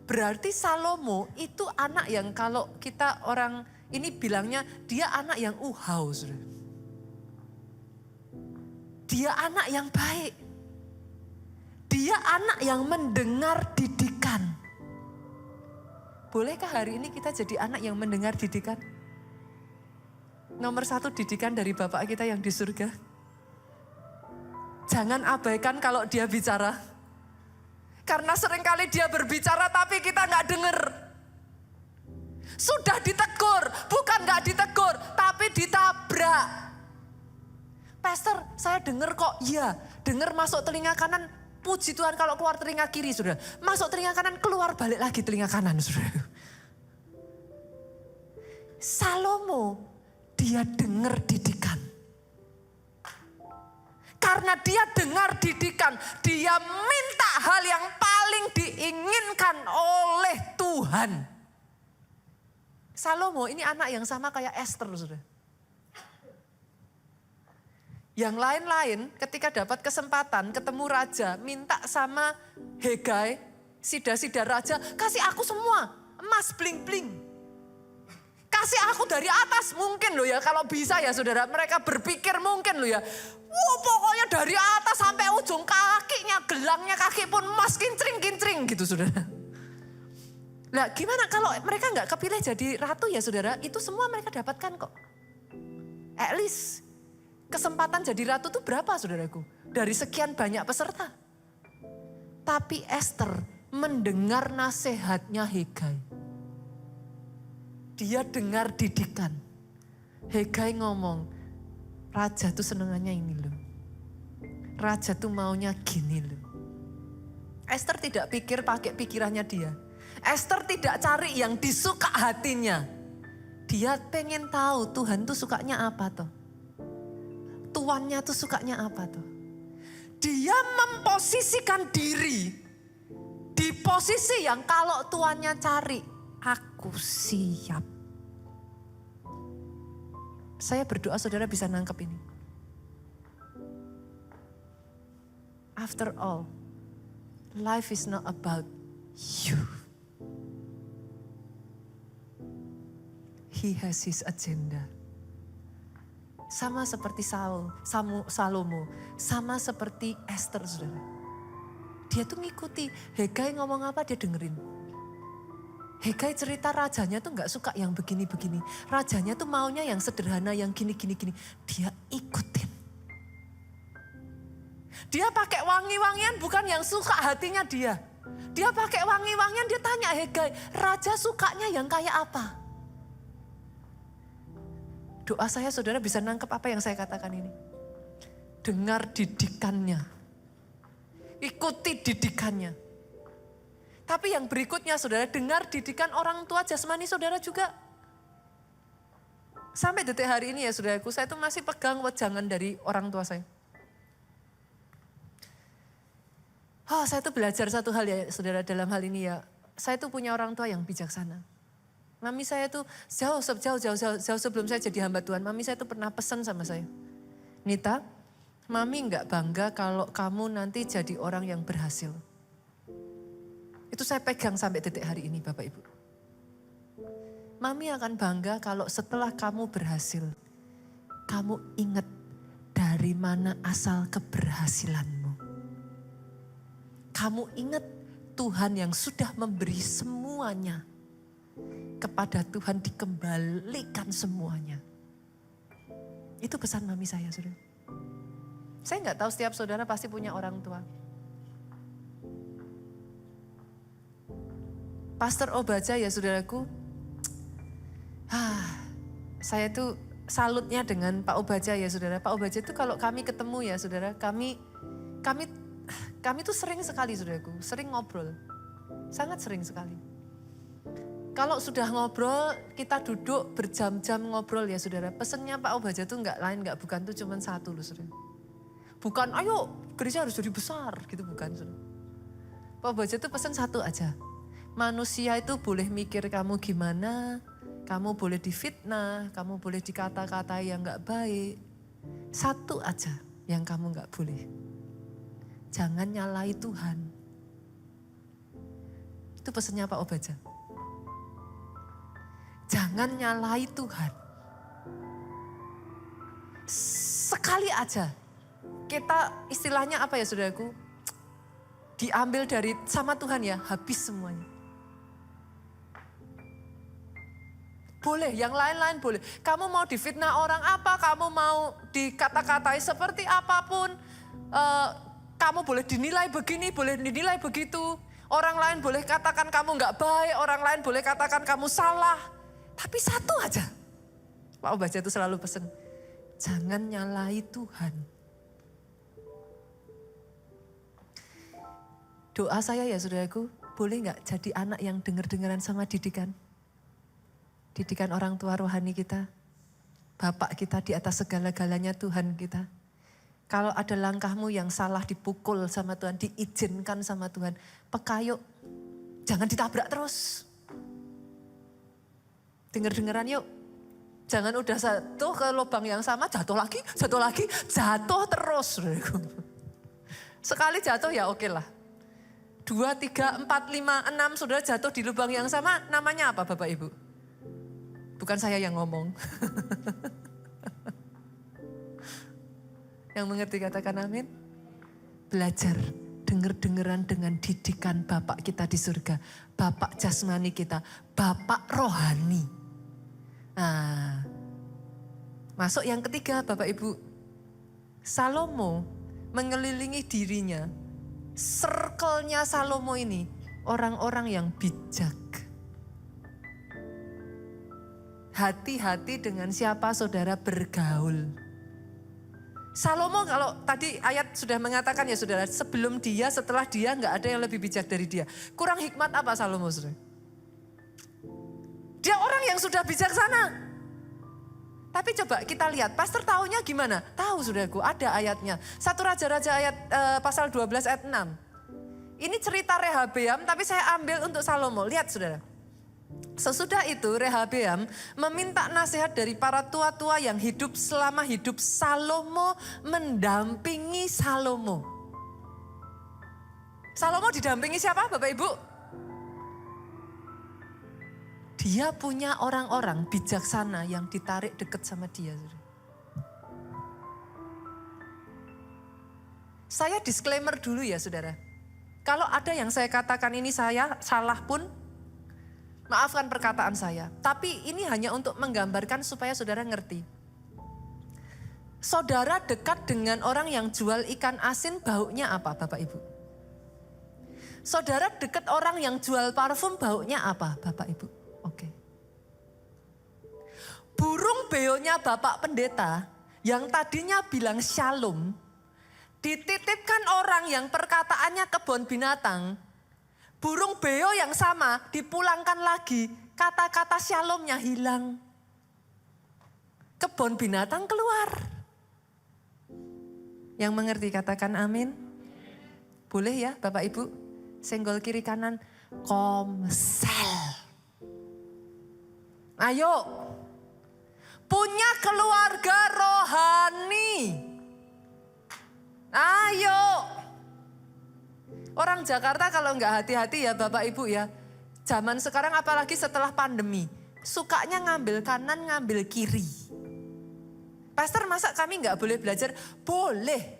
Berarti Salomo itu anak yang kalau kita orang ini bilangnya dia anak yang saudara. Dia anak yang baik. Dia anak yang mendengar didikan. Bolehkah hari ini kita jadi anak yang mendengar didikan? Nomor 1 didikan dari Bapak kita yang di surga. Jangan abaikan kalau dia bicara. Karena seringkali dia berbicara tapi kita gak denger. Sudah ditegur, bukan gak ditegur, tapi ditabrak. Pastor, saya dengar kok, iya. Dengar masuk telinga kanan, puji Tuhan kalau keluar telinga kiri, saudara. Masuk telinga kanan, keluar balik lagi telinga kanan, saudara. Salomo, dia dengar didikan. Karena dia dengar didikan, dia minta hal yang paling diinginkan oleh Tuhan. Salomo ini anak yang sama kayak Esther, saudara. Yang lain-lain ketika dapat kesempatan ketemu raja, minta sama Hegai, sida-sida raja, kasih aku semua, emas bling-bling. Kasih aku dari atas mungkin loh ya, kalau bisa ya saudara, mereka berpikir mungkin loh ya. Pokoknya dari atas sampai ujung kakinya, gelangnya kaki pun emas kincring-kincring gitu saudara. Nah gimana kalau mereka gak kepilih jadi ratu ya saudara, itu semua mereka dapatkan kok. At least kesempatan jadi ratu itu berapa saudaraku? Dari sekian banyak peserta. Tapi Esther mendengar nasihatnya Hegai. Dia dengar didikan. Hegai ngomong, raja tuh senengannya ini loh. Raja tuh maunya gini loh. Esther tidak pikir pakai pikirannya dia. Esther tidak cari yang disuka hatinya. Dia pengen tahu Tuhan tuh sukanya apa toh. Tuannya tuh sukanya apa tuh? Dia memposisikan diri di posisi yang kalau tuannya cari, aku siap. Saya berdoa saudara bisa nangkep ini. After all, life is not about you. He has his agenda. Sama seperti Salomo, sama seperti Esther, saudara. Dia tuh ngikuti, Hegai ngomong apa dia dengerin. Hegai cerita rajanya tuh gak suka yang begini-begini. Rajanya tuh maunya yang sederhana, yang gini-gini. Dia ikutin. Dia pakai wangi-wangian bukan yang suka hatinya dia. Dia pakai wangi-wangian, dia tanya Hegai, raja sukanya yang kayak apa? Doa saya saudara bisa nangkep apa yang saya katakan ini. Dengar didikannya. Ikuti didikannya. Tapi yang berikutnya saudara, dengar didikan orang tua jasmani saudara juga. Sampai detik hari ini ya saudaraku, saya tuh masih pegang wejangan dari orang tua saya. Saya tuh belajar satu hal ya saudara dalam hal ini ya. Saya tuh punya orang tua yang bijaksana. Mami saya tuh jauh sebelum saya jadi hamba Tuhan. Mami saya tuh pernah pesan sama saya. Nita, Mami gak bangga kalau kamu nanti jadi orang yang berhasil. Itu saya pegang sampai detik hari ini Bapak Ibu. Mami akan bangga kalau setelah kamu berhasil, kamu ingat dari mana asal keberhasilanmu. Kamu ingat Tuhan yang sudah memberi semuanya. Kepada Tuhan dikembalikan semuanya. Itu pesan mami saya, saudara. Saya nggak tahu setiap saudara pasti punya orang tua. Pastor Obaja ya saudaraku. Saya tuh salutnya dengan Pak Obaja ya saudara. Pak Obaja itu kalau kami ketemu ya saudara, kami tuh sering sekali saudaraku, sering ngobrol. Sangat sering sekali. Kalau sudah ngobrol, kita duduk berjam-jam ngobrol ya saudara. Pesennya Pak Obaja tuh bukan tuh cuma satu loh saudara. Bukan ayo gereja harus jadi besar gitu, bukan saudara. Pak Obaja tuh pesan satu aja. Manusia itu boleh mikir kamu gimana, kamu boleh difitnah, kamu boleh dikata-katai yang gak baik. Satu aja yang kamu gak boleh. Jangan nyalai Tuhan. Itu pesannya Pak Obaja. Jangan nyalai Tuhan. Sekali aja kita istilahnya apa ya saudaraku, diambil dari sama Tuhan ya, habis semuanya. Boleh, yang lain-lain boleh. Kamu mau difitnah orang apa, kamu mau dikata-katai seperti apapun, kamu boleh dinilai begini, boleh dinilai begitu. Orang lain boleh katakan kamu gak baik, orang lain boleh katakan kamu salah. Tapi satu aja, Pak Obaja itu selalu pesen, jangan nyalai Tuhan. Doa saya ya saudaraku, boleh gak jadi anak yang denger-dengeran sama didikan? Didikan orang tua rohani kita, Bapak kita di atas segala-galanya Tuhan kita. Kalau ada langkahmu yang salah dipukul sama Tuhan, diizinkan sama Tuhan, pekayuk, jangan ditabrak terus. Dengar-dengaran yuk. Jangan udah jatuh ke lubang yang sama, jatuh lagi, jatuh terus. Sekali jatuh ya oke lah. 2, 3, 4, 5, 6 saudara jatuh di lubang yang sama, namanya apa Bapak Ibu? Bukan saya yang ngomong. Yang mengerti katakan amin. Belajar, denger-dengeran dengan didikan Bapak kita di surga. Bapak jasmani kita, Bapak rohani. Nah, masuk yang ketiga Bapak Ibu. Salomo mengelilingi dirinya. Circle-nya Salomo ini orang-orang yang bijak. Hati-hati dengan siapa saudara bergaul. Salomo kalau tadi ayat sudah mengatakan ya saudara, sebelum dia, setelah dia gak ada yang lebih bijak dari dia. Kurang hikmat apa Salomo saudara? Dia orang yang sudah bijaksana. Tapi coba kita lihat, pastor taunya gimana? Tahu saudaraku, ada ayatnya. 1 Raja-Raja ayat pasal 12 ayat 6. Ini cerita Rehabeam tapi saya ambil untuk Salomo. Lihat saudara. Sesudah itu Rehabeam meminta nasihat dari para tua-tua yang hidup selama hidup Salomo mendampingi Salomo. Salomo didampingi siapa Bapak Ibu? Dia punya orang-orang bijaksana yang ditarik dekat sama dia. Saya disclaimer dulu ya saudara. Kalau ada yang saya katakan ini saya salah pun, maafkan perkataan saya. Tapi ini hanya untuk menggambarkan supaya saudara ngerti. Saudara dekat dengan orang yang jual ikan asin, baunya apa Bapak Ibu? Saudara dekat orang yang jual parfum, baunya apa Bapak Ibu? Oke. Burung beonya Bapak Pendeta yang tadinya bilang shalom, dititipkan orang yang perkataannya kebun binatang. Burung beo yang sama dipulangkan lagi, kata-kata shalomnya hilang. Kebun binatang keluar. Yang mengerti katakan amin. Boleh ya Bapak Ibu? Senggol kiri kanan, komsel. Ayo, punya keluarga rohani. Ayo. Orang Jakarta kalau nggak hati-hati ya Bapak Ibu ya. Zaman sekarang apalagi setelah pandemi. Sukanya ngambil kanan, ngambil kiri. Pastor masa kami nggak boleh belajar? Boleh.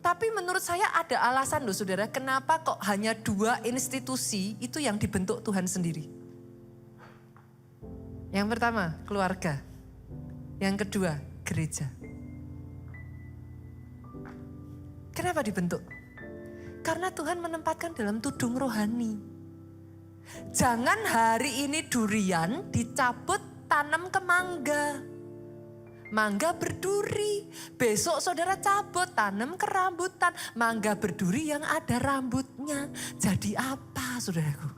Tapi menurut saya ada alasan loh saudara. Kenapa kok hanya 2 institusi itu yang dibentuk Tuhan sendiri. Yang pertama keluarga. Yang kedua gereja. Kenapa dibentuk? Karena Tuhan menempatkan dalam tudung rohani. Jangan hari ini durian dicabut tanam ke mangga. Mangga berduri. Besok saudara cabut tanam ke rambutan. Mangga berduri yang ada rambutnya. Jadi apa saudaraku?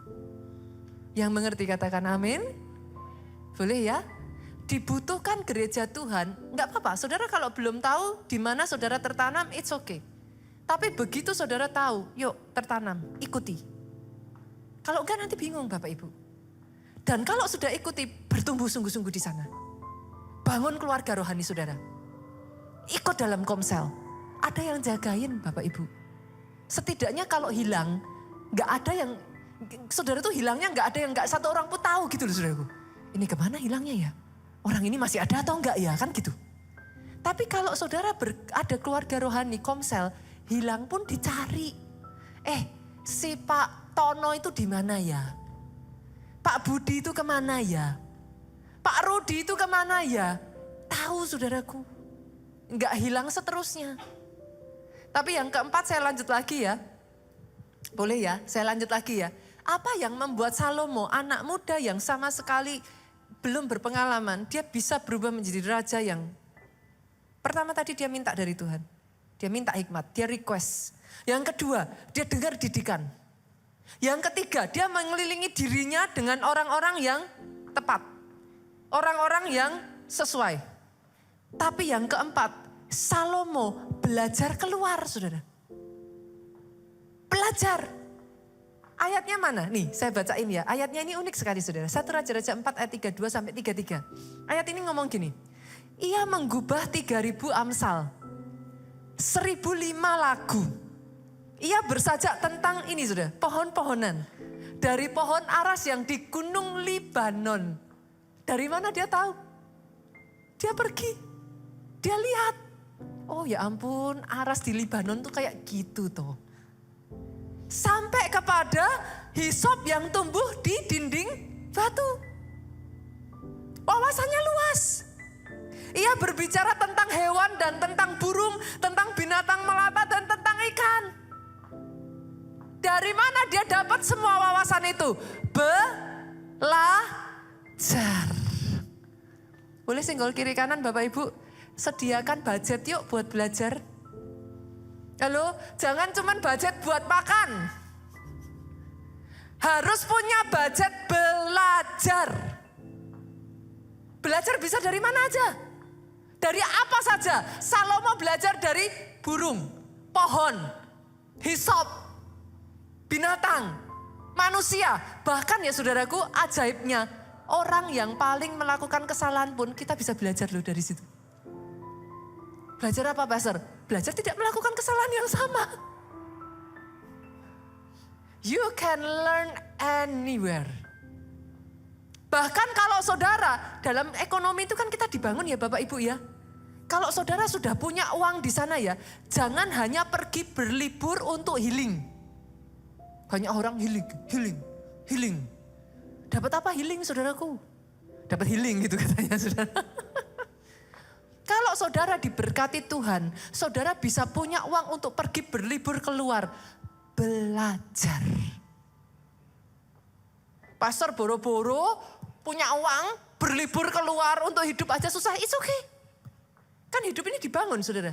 Yang mengerti katakan amin. Boleh ya? Dibutuhkan gereja Tuhan. Enggak apa-apa. Saudara kalau belum tahu di mana saudara tertanam, it's okay. Tapi begitu saudara tahu, yuk tertanam, ikuti. Kalau enggak nanti bingung Bapak Ibu. Dan kalau sudah ikuti, bertumbuh sungguh-sungguh di sana. Bangun keluarga rohani saudara. Ikut dalam komsel. Ada yang jagain Bapak Ibu. Setidaknya kalau hilang, enggak ada yang, saudara tuh hilangnya enggak satu orang pun tahu gitu loh saudaraku. Ini kemana hilangnya ya? Orang ini masih ada atau enggak ya? Kan gitu. Tapi kalau saudara ada keluarga rohani komsel, hilang pun dicari. Si Pak Tono itu di mana ya? Pak Budi itu kemana ya? Pak Rudi itu kemana ya? Tahu saudaraku. Enggak hilang seterusnya. Tapi yang keempat saya lanjut lagi ya. Boleh ya, saya lanjut lagi ya. Apa yang membuat Salomo, anak muda yang sama sekali belum berpengalaman, dia bisa berubah menjadi raja yang pertama tadi dia minta dari Tuhan. Dia minta hikmat, dia request. Yang kedua, dia dengar didikan. Yang ketiga, dia mengelilingi dirinya dengan orang-orang yang tepat. Orang-orang yang sesuai. Tapi yang keempat, Salomo belajar keluar, saudara. Belajar. Ayatnya mana? Nih, saya bacain ya. Ayatnya ini unik sekali, saudara. 1 Raja-Raja 4 ayat 32 sampai 33. Ayat ini ngomong gini. Ia menggubah 3.000 amsal. 1.005 lagu. Ia bersajak tentang ini sudah, pohon-pohonan. Dari pohon aras yang di gunung Libanon. Dari mana dia tahu? Dia pergi. Dia lihat. Oh ya ampun, aras di Libanon tuh kayak gitu tuh. Sampai kepada hisop yang tumbuh di dinding batu. Wawasannya luas. Ia berbicara tentang hewan dan tentang burung, tentang binatang melata dan tentang ikan. Dari mana dia dapat semua wawasan itu? Belajar. Boleh senggol kiri kanan Bapak Ibu? Sediakan budget yuk buat belajar. Halo, jangan cuman budget buat makan. Harus punya budget belajar. Belajar bisa dari mana aja. Dari apa saja. Salomo belajar dari burung, pohon, hisop, binatang, manusia. Bahkan ya saudaraku, ajaibnya orang yang paling melakukan kesalahan pun kita bisa belajar loh dari situ. Belajar apa Pastor? Belajar tidak melakukan kesalahan yang sama. You can learn anywhere. Bahkan kalau saudara, dalam ekonomi itu kan kita dibangun ya Bapak Ibu ya. Kalau saudara sudah punya uang di sana ya, jangan hanya pergi berlibur untuk healing. Banyak orang healing. Dapat apa healing saudaraku? Dapat healing gitu katanya saudara. Kalau saudara diberkati Tuhan, saudara bisa punya uang untuk pergi berlibur keluar. Belajar. Pastor boro-boro punya uang, berlibur keluar untuk hidup aja susah, it's okay. Kan hidup ini dibangun saudara.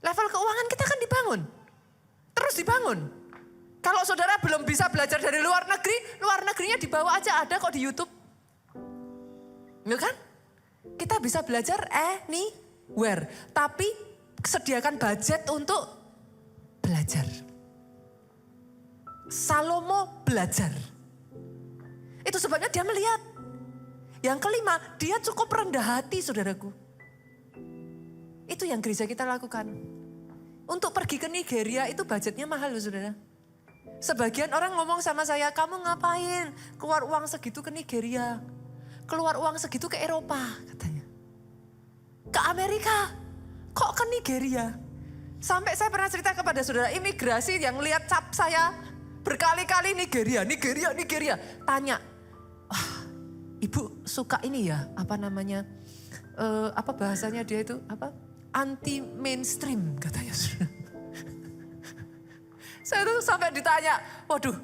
Level keuangan kita kan dibangun. Terus dibangun. Kalau saudara belum bisa belajar dari luar negerinya dibawa aja ada kok di YouTube. Ya kan? Kita bisa belajar anywhere. Tapi sediakan budget untuk belajar. Salomo belajar. Itu sebabnya dia melihat. Yang kelima, dia cukup rendah hati saudaraku. Itu yang gereja kita lakukan. Untuk pergi ke Nigeria itu budgetnya mahal loh saudara. Sebagian orang ngomong sama saya, kamu ngapain keluar uang segitu ke Nigeria? Keluar uang segitu ke Eropa katanya. Ke Amerika, kok ke Nigeria? Sampai saya pernah cerita kepada saudara imigrasi yang lihat cap saya berkali-kali Nigeria. Tanya, wah ibu suka ini ya, apa namanya, apa bahasanya dia itu, apa? Anti mainstream katanya saudara. Saya tuh sampai ditanya, waduh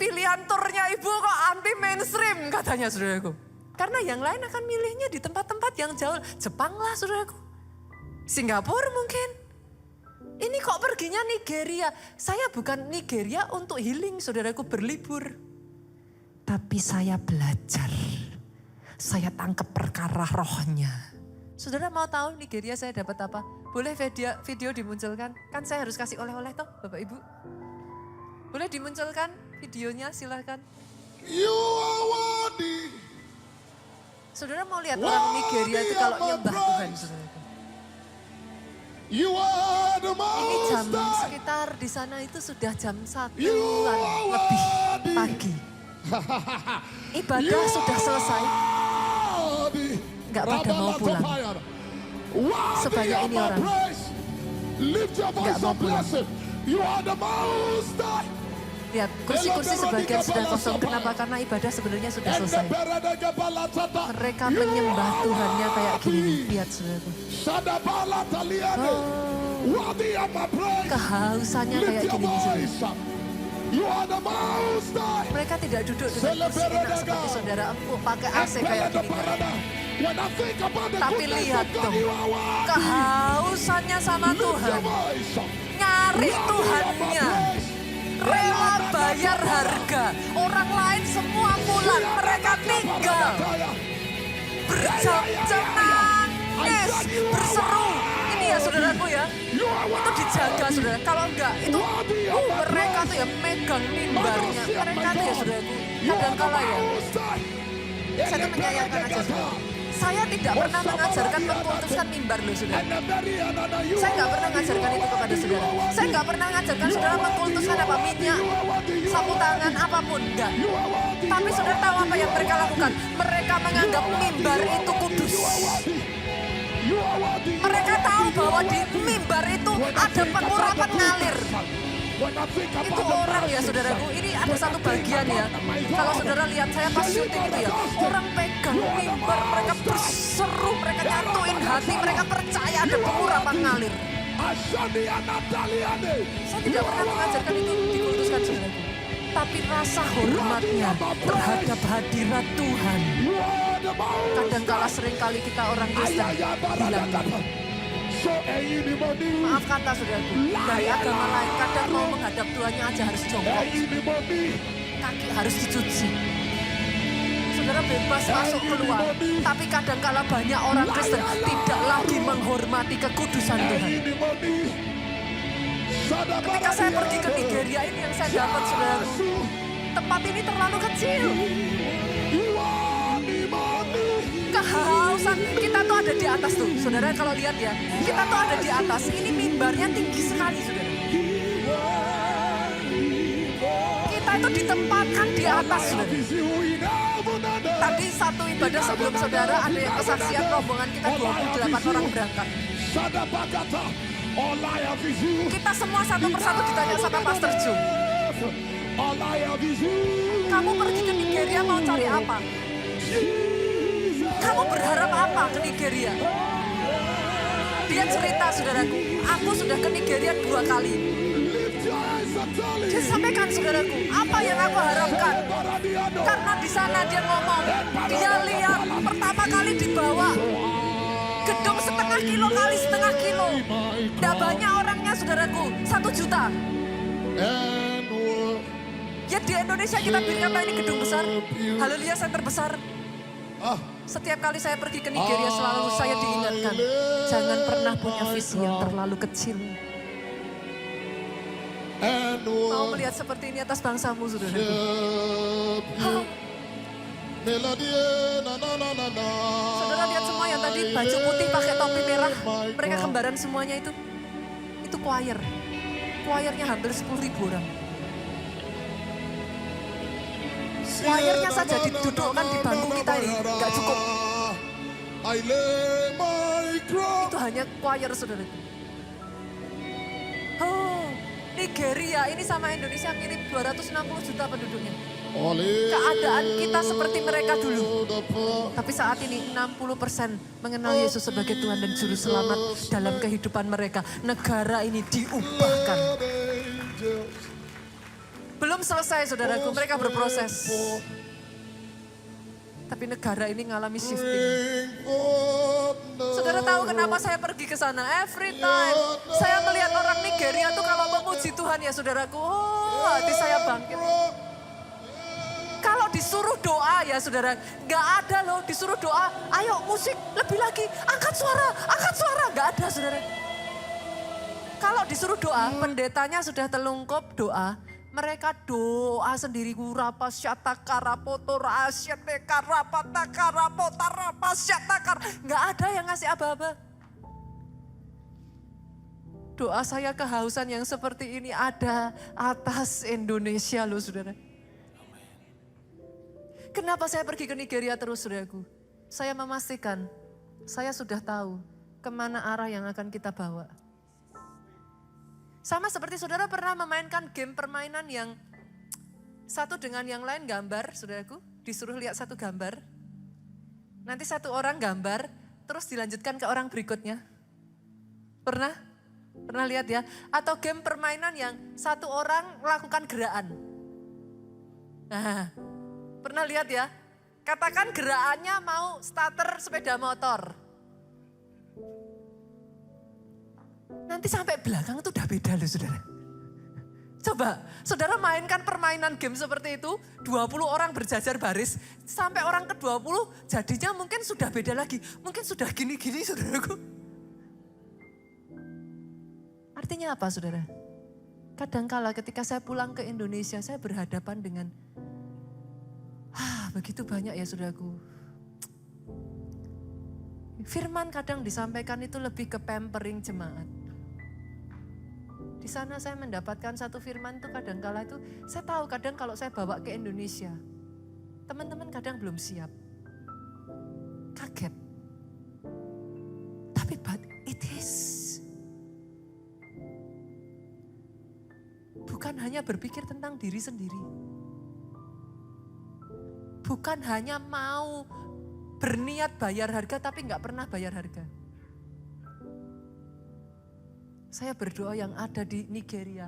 pilihan turnya ibu kok anti mainstream katanya saudaraku. Karena yang lain akan milihnya di tempat-tempat yang jauh. Jepang lah saudaraku. Singapura mungkin. Ini kok perginya Nigeria. Saya bukan Nigeria untuk healing saudaraku berlibur. Tapi saya belajar. Saya tangkap perkara rohnya. Saudara mau tahu Nigeria saya dapat apa? Boleh video dimunculkan? Kan saya harus kasih oleh-oleh toh Bapak Ibu. Boleh dimunculkan videonya silahkan. You are worthy. Saudara mau lihat orang Nigeria itu kalau nyembah Tuhan saudara. You are the Ini jam most high. sekitar di sana itu sudah jam 1-an lebih pagi. Ibadah sudah selesai. Enggak pada mau pulang. Sebanyak ini orang. Enggak mau pulang. Lihat, kursi-kursi sebagian sudah kosong. Kenapa? Karena ibadah sebenarnya sudah selesai. Mereka menyembah Tuhannya kayak gini. Lihat saudaraku. Kehausannya kayak gini saudara. Mereka tidak duduk dengan kursi enak seperti saudara empuk pakai AC kayak gini. Tapi lihat dong, kehausannya sama Tuhan. Nyari Tuhannya. Rela bayar harga. Orang lain semua pulang, mereka tinggal. Berjam-jam nangis, berseru. Ini ya saudaraku ya, itu dijaga saudara. Kalau enggak itu mereka tuh ya megang mimbarnya. Mereka tuh ya saudaraku, kadang-kala ya. Saya tuh menyayangkan aja saudara. Saya tidak pernah mengajarkan mengkultuskan mimbar loh saudara. Saya nggak pernah mengajarkan itu kepada saudara. Saya nggak pernah mengajarkan saudara mengkultuskan apa minyak, sapu tangan, apapun. Enggak. Tapi saudara tahu apa yang mereka lakukan? Mereka menganggap mimbar itu kudus. Mereka tahu bahwa di mimbar itu ada pengurapan ngalir. Itu orang ya saudaraku, ini ada satu bagian ya. Kalau saudara lihat saya pas syuting itu ya, orang pegang mimbar, mereka berseru, mereka nyatuin hati, mereka percaya ada pengurapan ngalir. Saya tidak pernah mengajarkan itu dikultuskan saudaraku. Tapi rasa hormatnya terhadap hadirat Tuhan. Kadangkala seringkali kita orang Kristen bilang maaf kata saudaraku, dari agama lain kadang mau menghadap Tuhannya aja harus jongkok. Kaki harus dicuci. Saudara saudara bebas masuk keluar. Tapi kadangkala banyak orang Kristen tidak lagi menghormati kekudusan Tuhan. Ketika saya pergi ke Nigeria ini yang saya dapat saudaraku. Tempat ini terlalu kecil. Kehausan kita tuh ada di atas tuh. Saudara kalau lihat ya. Kita tuh ada di atas. Ini mimbarnya tinggi sekali saudara. Kita itu ditempatkan di atas saudara. Tadi satu ibadah sebelum saudara ada yang kesaksian rombongan kita 28 orang berangkat. Kita semua satu persatu ditanya sama Pastor Joe. Kamu pergi ke Nigeria mau cari apa? Kamu berharap apa ke Nigeria? Dia cerita saudaraku, aku sudah ke Nigeria 2 kali. Dia sampaikan saudaraku, apa yang aku harapkan? Karena di sana dia ngomong, dia lihat pertama kali dibawa gedung 1,5 kilo kali 1,5 kilo. Tidak banyak orangnya saudaraku, 1 juta. Ya di Indonesia kita berkata ini gedung besar. Haleluya saya terbesar. Setiap kali saya pergi ke Nigeria selalu saya diingatkan. Jangan pernah punya visi yang terlalu kecil. Mau melihat seperti ini atas bangsamu saudara. Saudara lihat semua yang tadi baju putih pakai topi merah. Mereka kembaran semuanya itu. Itu choir. Choirnya hampir 10.000 orang. Choirnya saja didudukkan di bangku kita ini. Gak cukup. Itu hanya choir saudara. Oh, Nigeria ini sama Indonesia mirip 260 juta penduduknya. Keadaan kita seperti mereka dulu. Tapi saat ini 60% mengenal Yesus sebagai Tuhan dan Juru Selamat dalam kehidupan mereka. Negara ini diubahkan. Belum selesai saudaraku, mereka berproses. Tapi negara ini ngalami shifting. Saudara tahu kenapa saya pergi ke sana? Every time saya melihat orang Nigeria tuh kalau memuji Tuhan ya saudaraku. Oh hati saya bangkit. Kalau disuruh doa ya saudara, gak ada loh disuruh doa. Ayo musik lebih lagi, angkat suara, gak ada saudara. Kalau disuruh doa, pendetanya sudah telungkup doa. Mereka doa sendiri. Gak ada yang ngasih aba-aba. Doa saya kehausan yang seperti ini ada atas Indonesia loh saudara. Kenapa saya pergi ke Nigeria terus saudaraku? Saya memastikan, saya sudah tahu kemana arah yang akan kita bawa. Sama seperti saudara pernah memainkan game permainan yang satu dengan yang lain gambar, saudaraku. Disuruh lihat satu gambar. Nanti satu orang gambar, terus dilanjutkan ke orang berikutnya. Pernah? Pernah lihat ya? Atau game permainan yang satu orang melakukan gerakan. Nah, pernah lihat ya? Katakan gerakannya mau starter sepeda motor. Nanti sampai belakang itu udah beda loh saudara. Coba, saudara mainkan permainan game seperti itu, 20 orang berjajar baris, sampai orang ke-20 jadinya mungkin sudah beda lagi. Mungkin sudah gini-gini saudaraku. Artinya apa saudara? Kadangkala ketika saya pulang ke Indonesia, saya berhadapan dengan, begitu banyak ya saudaraku. Firman kadang disampaikan itu lebih ke pampering jemaat. Di sana saya mendapatkan satu firman itu kadang-kala itu, saya tahu kadang kalau saya bawa ke Indonesia, teman-teman kadang belum siap. Kaget. Tapi but it is. Bukan hanya berpikir tentang diri sendiri. Bukan hanya mau berniat bayar harga tapi nggak pernah bayar harga. Saya berdoa yang ada di Nigeria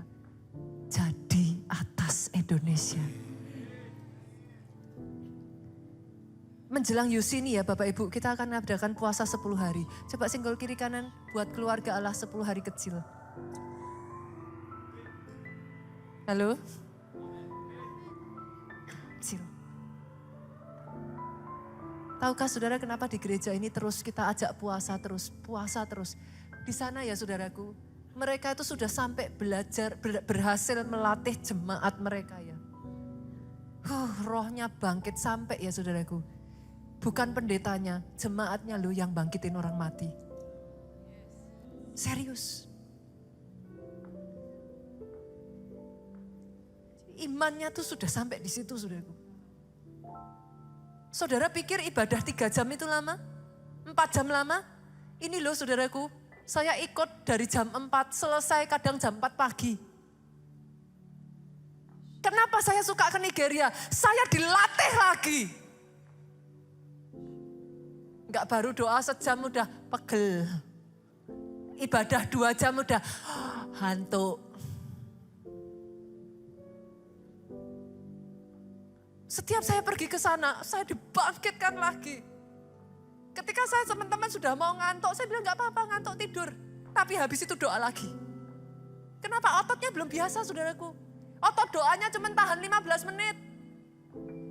jadi atas Indonesia. Menjelang Yusini ya Bapak Ibu, kita akan mengadakan puasa 10 hari. Coba singgol kiri kanan buat keluarga Allah 10 hari kecil. Halo? Kecil. Tahukah saudara kenapa di gereja ini terus kita ajak puasa terus. Di sana ya saudaraku, mereka itu sudah sampai belajar, berhasil melatih jemaat mereka ya. Rohnya bangkit sampai ya saudaraku. Bukan pendetanya, jemaatnya loh yang bangkitin orang mati. Serius. Imannya tuh sudah sampai di situ saudaraku. Saudara pikir ibadah 3 jam itu lama? 4 jam lama? Ini loh saudaraku, saya ikut dari jam 4 selesai kadang jam 4 pagi. Kenapa saya suka ke Nigeria? Saya dilatih lagi. Enggak baru doa sejam udah pegel. Ibadah 2 jam udah hantuk. Setiap saya pergi ke sana, saya dibangkitkan lagi. Ketika saya teman-teman sudah mau ngantuk, saya bilang gak apa-apa ngantuk tidur. Tapi habis itu doa lagi. Kenapa? Ototnya belum biasa saudaraku. Otot doanya cuma tahan 15 menit.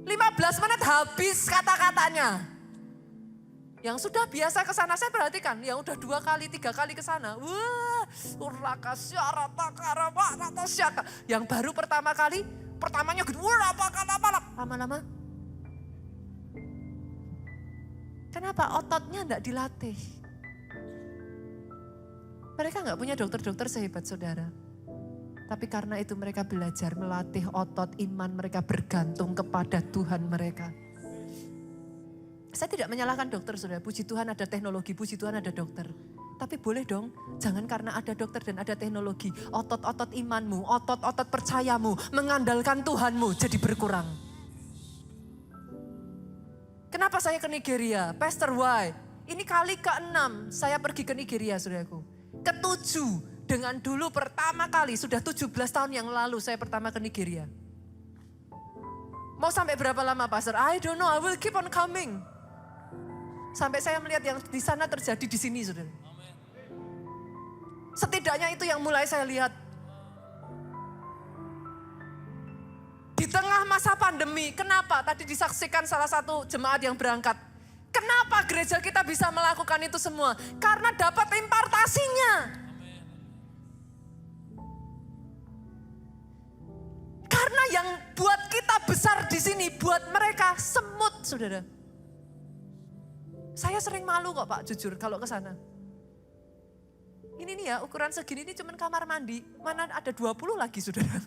15 menit habis kata-katanya. Yang sudah biasa ke sana, saya perhatikan. Yang udah 2 kali, 3 kali ke sana. Yang baru pertamanya gitu. Lama-lama. Kenapa? Ototnya enggak dilatih. Mereka enggak punya dokter-dokter sehebat saudara. Tapi karena itu mereka belajar melatih otot iman mereka bergantung kepada Tuhan mereka. Saya tidak menyalahkan dokter saudara, puji Tuhan ada teknologi, puji Tuhan ada dokter. Tapi boleh dong, jangan karena ada dokter dan ada teknologi, otot-otot imanmu, otot-otot percayamu, mengandalkan Tuhanmu jadi berkurang. Kenapa saya ke Nigeria? Pastor why? Ini kali ke-6 saya pergi ke Nigeria saudaraku. Ke-7 dengan dulu pertama kali, sudah 17 tahun yang lalu saya pertama ke Nigeria. Mau sampai berapa lama Pastor? I don't know, I will keep on coming. Sampai saya melihat yang di sana terjadi di sini saudara. Setidaknya itu yang mulai saya lihat. Di tengah masa pandemi, kenapa? Tadi disaksikan salah satu jemaat yang berangkat. Kenapa gereja kita bisa melakukan itu semua? Karena dapat impartasinya. Karena yang buat kita besar di sini, buat mereka semut, saudara. Saya sering malu kok Pak, jujur kalau ke sana. Ini nih ya, ukuran segini ini cuma kamar mandi. Mana ada 20 lagi, saudara.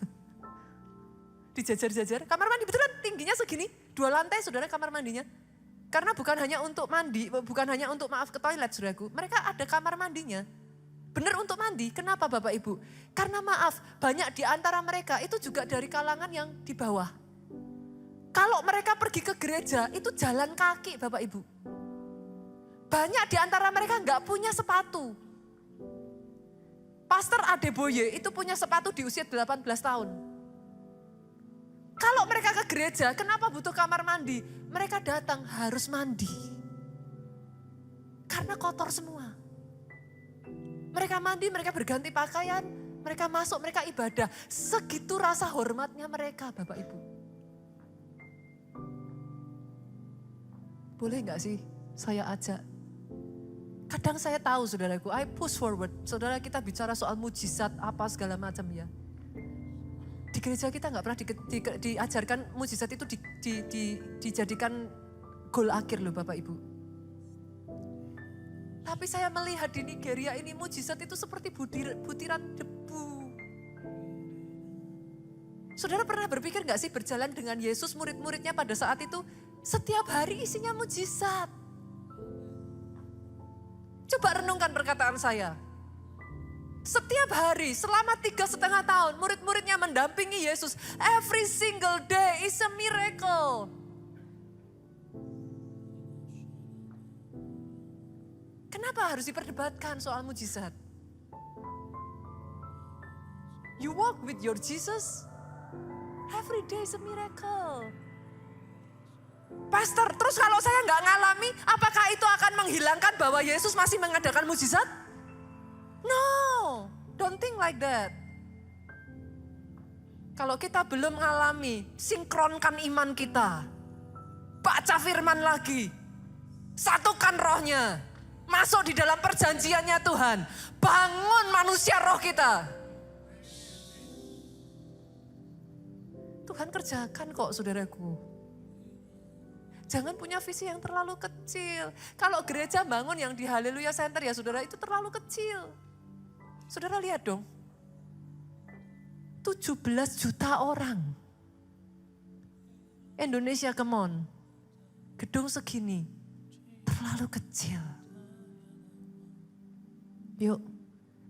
Dijajar-jajar, kamar mandi betulan tingginya segini. 2 lantai, saudara, kamar mandinya. Karena bukan hanya untuk mandi, bukan hanya untuk maaf ke toilet, saudaraku. Mereka ada kamar mandinya. Benar untuk mandi, kenapa Bapak Ibu? Karena maaf, banyak di antara mereka itu juga dari kalangan yang di bawah. Kalau mereka pergi ke gereja, itu jalan kaki Bapak Ibu. Banyak di antara mereka nggak punya sepatu. Pastor Adeboye itu punya sepatu di usia 18 tahun. Kalau mereka ke gereja, kenapa butuh kamar mandi? Mereka datang harus mandi. Karena kotor semua. Mereka mandi, mereka berganti pakaian, mereka masuk, mereka ibadah. Segitu rasa hormatnya mereka Bapak Ibu. Boleh gak sih saya ajak? Kadang saya tahu saudaraku, I push forward. Saudara kita bicara soal mujizat apa segala macam ya. Di gereja kita gak pernah diajarkan mujizat itu dijadikan goal akhir loh Bapak Ibu. Tapi saya melihat di Nigeria ini mujizat itu seperti butiran debu. Saudara pernah berpikir gak sih berjalan dengan Yesus murid-muridnya pada saat itu setiap hari isinya mujizat. Coba renungkan perkataan saya. Setiap hari selama 3,5 tahun murid-muridnya mendampingi Yesus. Every single day is a miracle. Kenapa harus diperdebatkan soal mujizat? You walk with your Jesus, every day is a miracle. Pastor, terus kalau saya nggak ngalami, apakah itu akan menghilangkan bahwa Yesus masih mengadakan mujizat? No, don't think like that. Kalau kita belum mengalami, sinkronkan iman kita. Baca firman lagi. Satukan rohnya. Masuk di dalam perjanjiannya Tuhan. Bangun manusia roh kita. Tuhan kerjakan kok saudaraku. Jangan punya visi yang terlalu kecil. Kalau gereja bangun yang di Haleluya Center ya saudara, itu terlalu kecil. Saudara lihat dong. 17 juta orang. Indonesia, come on. Gedung segini. Terlalu kecil. Yuk,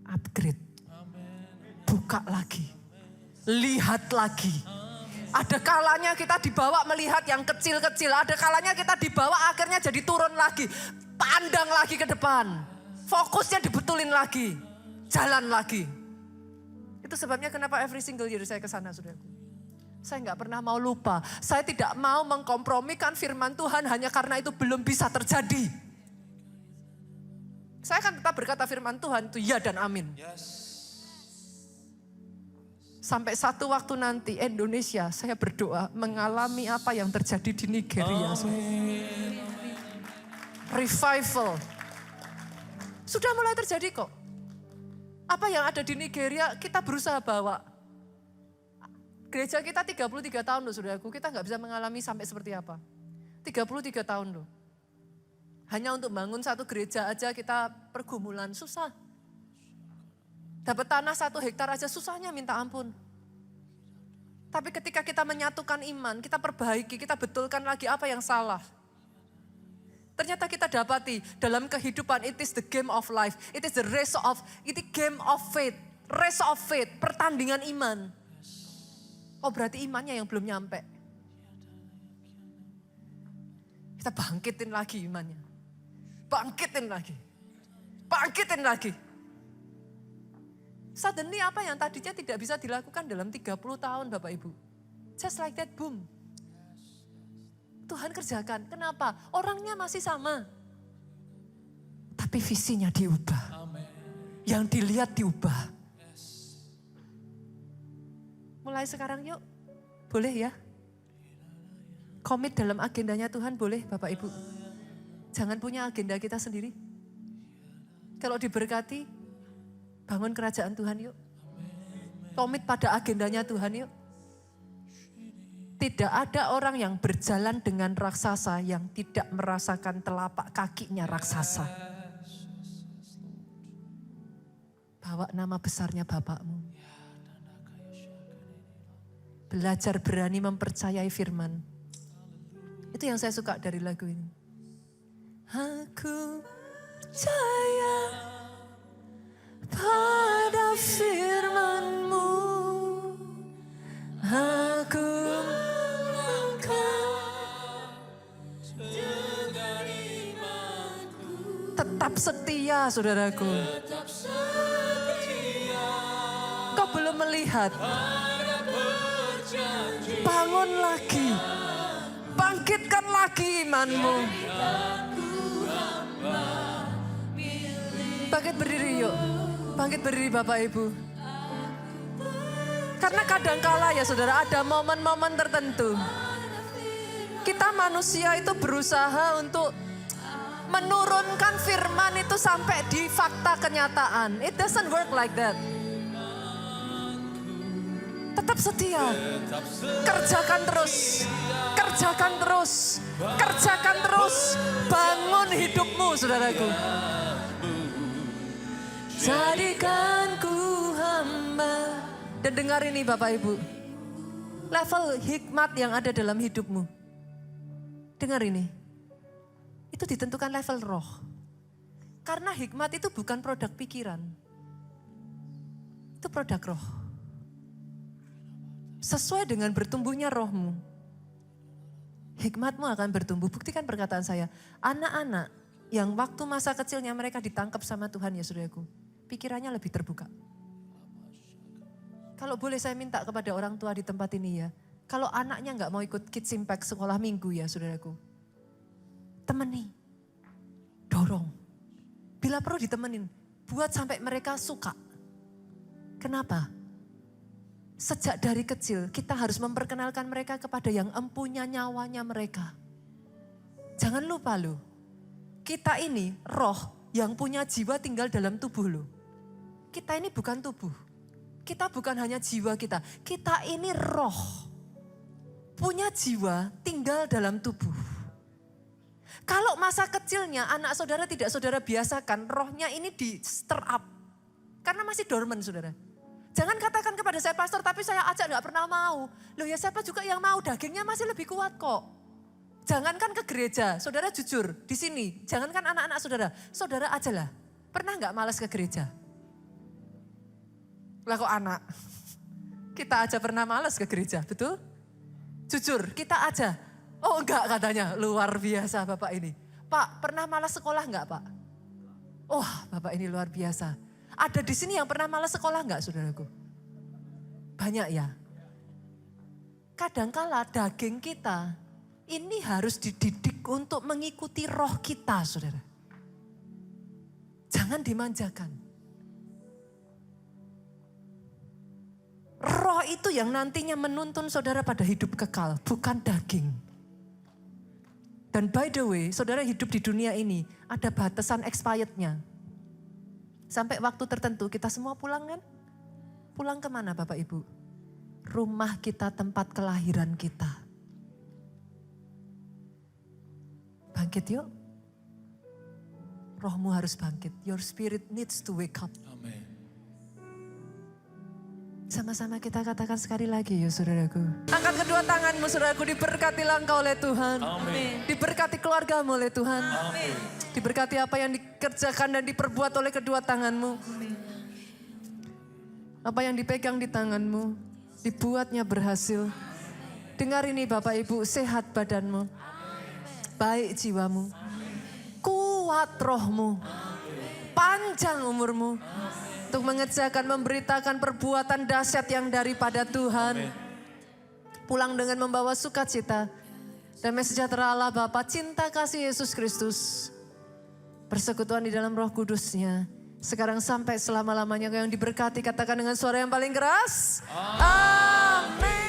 upgrade. Buka lagi. Lihat lagi. Ada kalanya kita dibawa melihat yang kecil-kecil. Ada kalanya kita dibawa akhirnya jadi turun lagi. Pandang lagi ke depan. Fokusnya dibetulin lagi. Jalan lagi. Itu sebabnya kenapa every single year saya ke sana, saudaraku. Saya nggak pernah mau lupa. Saya tidak mau mengkompromikan firman Tuhan hanya karena itu belum bisa terjadi. Saya akan tetap berkata firman Tuhan itu ya dan amin. Sampai satu waktu nanti Indonesia, saya berdoa mengalami apa yang terjadi di Nigeria. Revival. Sudah mulai terjadi kok. Apa yang ada di Nigeria kita berusaha bawa. Gereja kita 33 tahun loh saudaraku, kita gak bisa mengalami sampai seperti apa. 33 tahun loh. Hanya untuk bangun satu gereja aja kita pergumulan, susah. Dapat tanah 1 hektar aja susahnya minta ampun. Tapi ketika kita menyatukan iman, kita perbaiki, kita betulkan lagi apa yang salah. Ternyata kita dapati dalam kehidupan, it is the game of life. It is the game of faith. Race of faith, pertandingan iman. Oh berarti imannya yang belum nyampe. Kita bangkitin lagi imannya. Bangkitin lagi. Bangkitin lagi. Suddenly apa yang tadinya tidak bisa dilakukan dalam 30 tahun Bapak Ibu. Just like that, boom. Tuhan kerjakan. Kenapa? Orangnya masih sama. Tapi visinya diubah. Yang dilihat diubah. Mulai sekarang yuk. Boleh ya? Komit dalam agendanya Tuhan boleh Bapak Ibu. Jangan punya agenda kita sendiri. Kalau diberkati, bangun kerajaan Tuhan yuk. Komit pada agendanya Tuhan yuk. Tidak ada orang yang berjalan dengan raksasa yang tidak merasakan telapak kakinya raksasa. Bawa nama besarnya Bapakmu. Belajar berani mempercayai firman. Itu yang saya suka dari lagu ini. Aku percaya pada firman-Mu. Aku melangkah dengan imanku. Tetap setia saudaraku. Tetap setia. Kau belum melihat. Bangun lagi. Bangkitkan lagi imanmu. Bangkit berdiri yuk. Bangkit berdiri Bapak Ibu. Karena kadangkala ya saudara ada momen-momen tertentu. Kita manusia itu berusaha untuk menurunkan firman itu sampai di fakta kenyataan. It doesn't work like that. Tetap setia. Kerjakan terus. Kerjakan terus. Kerjakan terus. Bangun hidupmu saudaraku. Jadikan ku hamba. Dan dengar ini Bapak Ibu. Level hikmat yang ada dalam hidupmu. Dengar ini. Itu ditentukan level roh. Karena hikmat itu bukan produk pikiran. Itu produk roh. Sesuai dengan bertumbuhnya rohmu. Hikmatmu akan bertumbuh. Buktikan perkataan saya. Anak-anak yang waktu masa kecilnya mereka ditangkap sama Tuhan ya saudaraku. Pikirannya lebih terbuka. Kalau boleh saya minta kepada orang tua di tempat ini ya. Kalau anaknya gak mau ikut Kids Impact sekolah minggu ya saudaraku. Temani. Dorong. Bila perlu ditemenin. Buat sampai mereka suka. Kenapa? Sejak dari kecil kita harus memperkenalkan mereka kepada yang empunya nyawanya mereka. Jangan lupa loh. kita ini roh yang punya jiwa tinggal dalam tubuh loh. Kita ini bukan tubuh. Kita bukan hanya jiwa kita. Kita ini roh. Punya jiwa tinggal dalam tubuh. Kalau masa kecilnya anak saudara tidak saudara biasakan, rohnya ini di stir up. Karena masih dormant saudara. Jangan katakan kepada saya pastor tapi saya ajak gak pernah mau. Loh ya siapa juga yang mau, dagingnya masih lebih kuat kok. Jangankan ke gereja, saudara jujur di sini. Jangankan anak-anak saudara, saudara aja lah. Pernah gak malas ke gereja? Lah kok anak? Kita aja pernah malas ke gereja, betul? Jujur, kita aja. Oh enggak katanya, luar biasa Bapak ini. Pak, pernah malas sekolah enggak Pak? Oh Bapak ini luar biasa. Ada di sini yang pernah malas sekolah enggak saudaraku? Banyak ya. Kadangkala daging kita ini harus dididik untuk mengikuti roh kita saudara. Jangan dimanjakan. Roh itu yang nantinya menuntun saudara pada hidup kekal, bukan daging. Dan by the way, saudara hidup di dunia ini ada batasan expirednya. Sampai waktu tertentu kita semua pulang kan? Pulang kemana Bapak Ibu? Rumah kita, tempat kelahiran kita. Bangkit yuk. Rohmu harus bangkit. Your spirit needs to wake up. Amin. Sama-sama kita katakan sekali lagi ya saudaraku. Angkat kedua tanganmu saudaraku, diberkatilah engkau oleh Tuhan. Amin. Diberkati keluargamu oleh Tuhan. Amin. Diberkati apa yang dikerjakan dan diperbuat oleh kedua tanganmu. Apa yang dipegang di tanganmu, dibuatnya berhasil. Dengar ini Bapak Ibu, sehat badanmu. Baik jiwamu. Kuat rohmu. Panjang umurmu. Untuk mengerjakan, memberitakan perbuatan dahsyat yang daripada Tuhan. Amin. Pulang dengan membawa sukacita. Damai sejahtera Allah Bapa, cinta kasih Yesus Kristus. Persekutuan di dalam Roh Kudus-Nya. Sekarang sampai selama-lamanya yang diberkati, katakan dengan suara yang paling keras. Amin.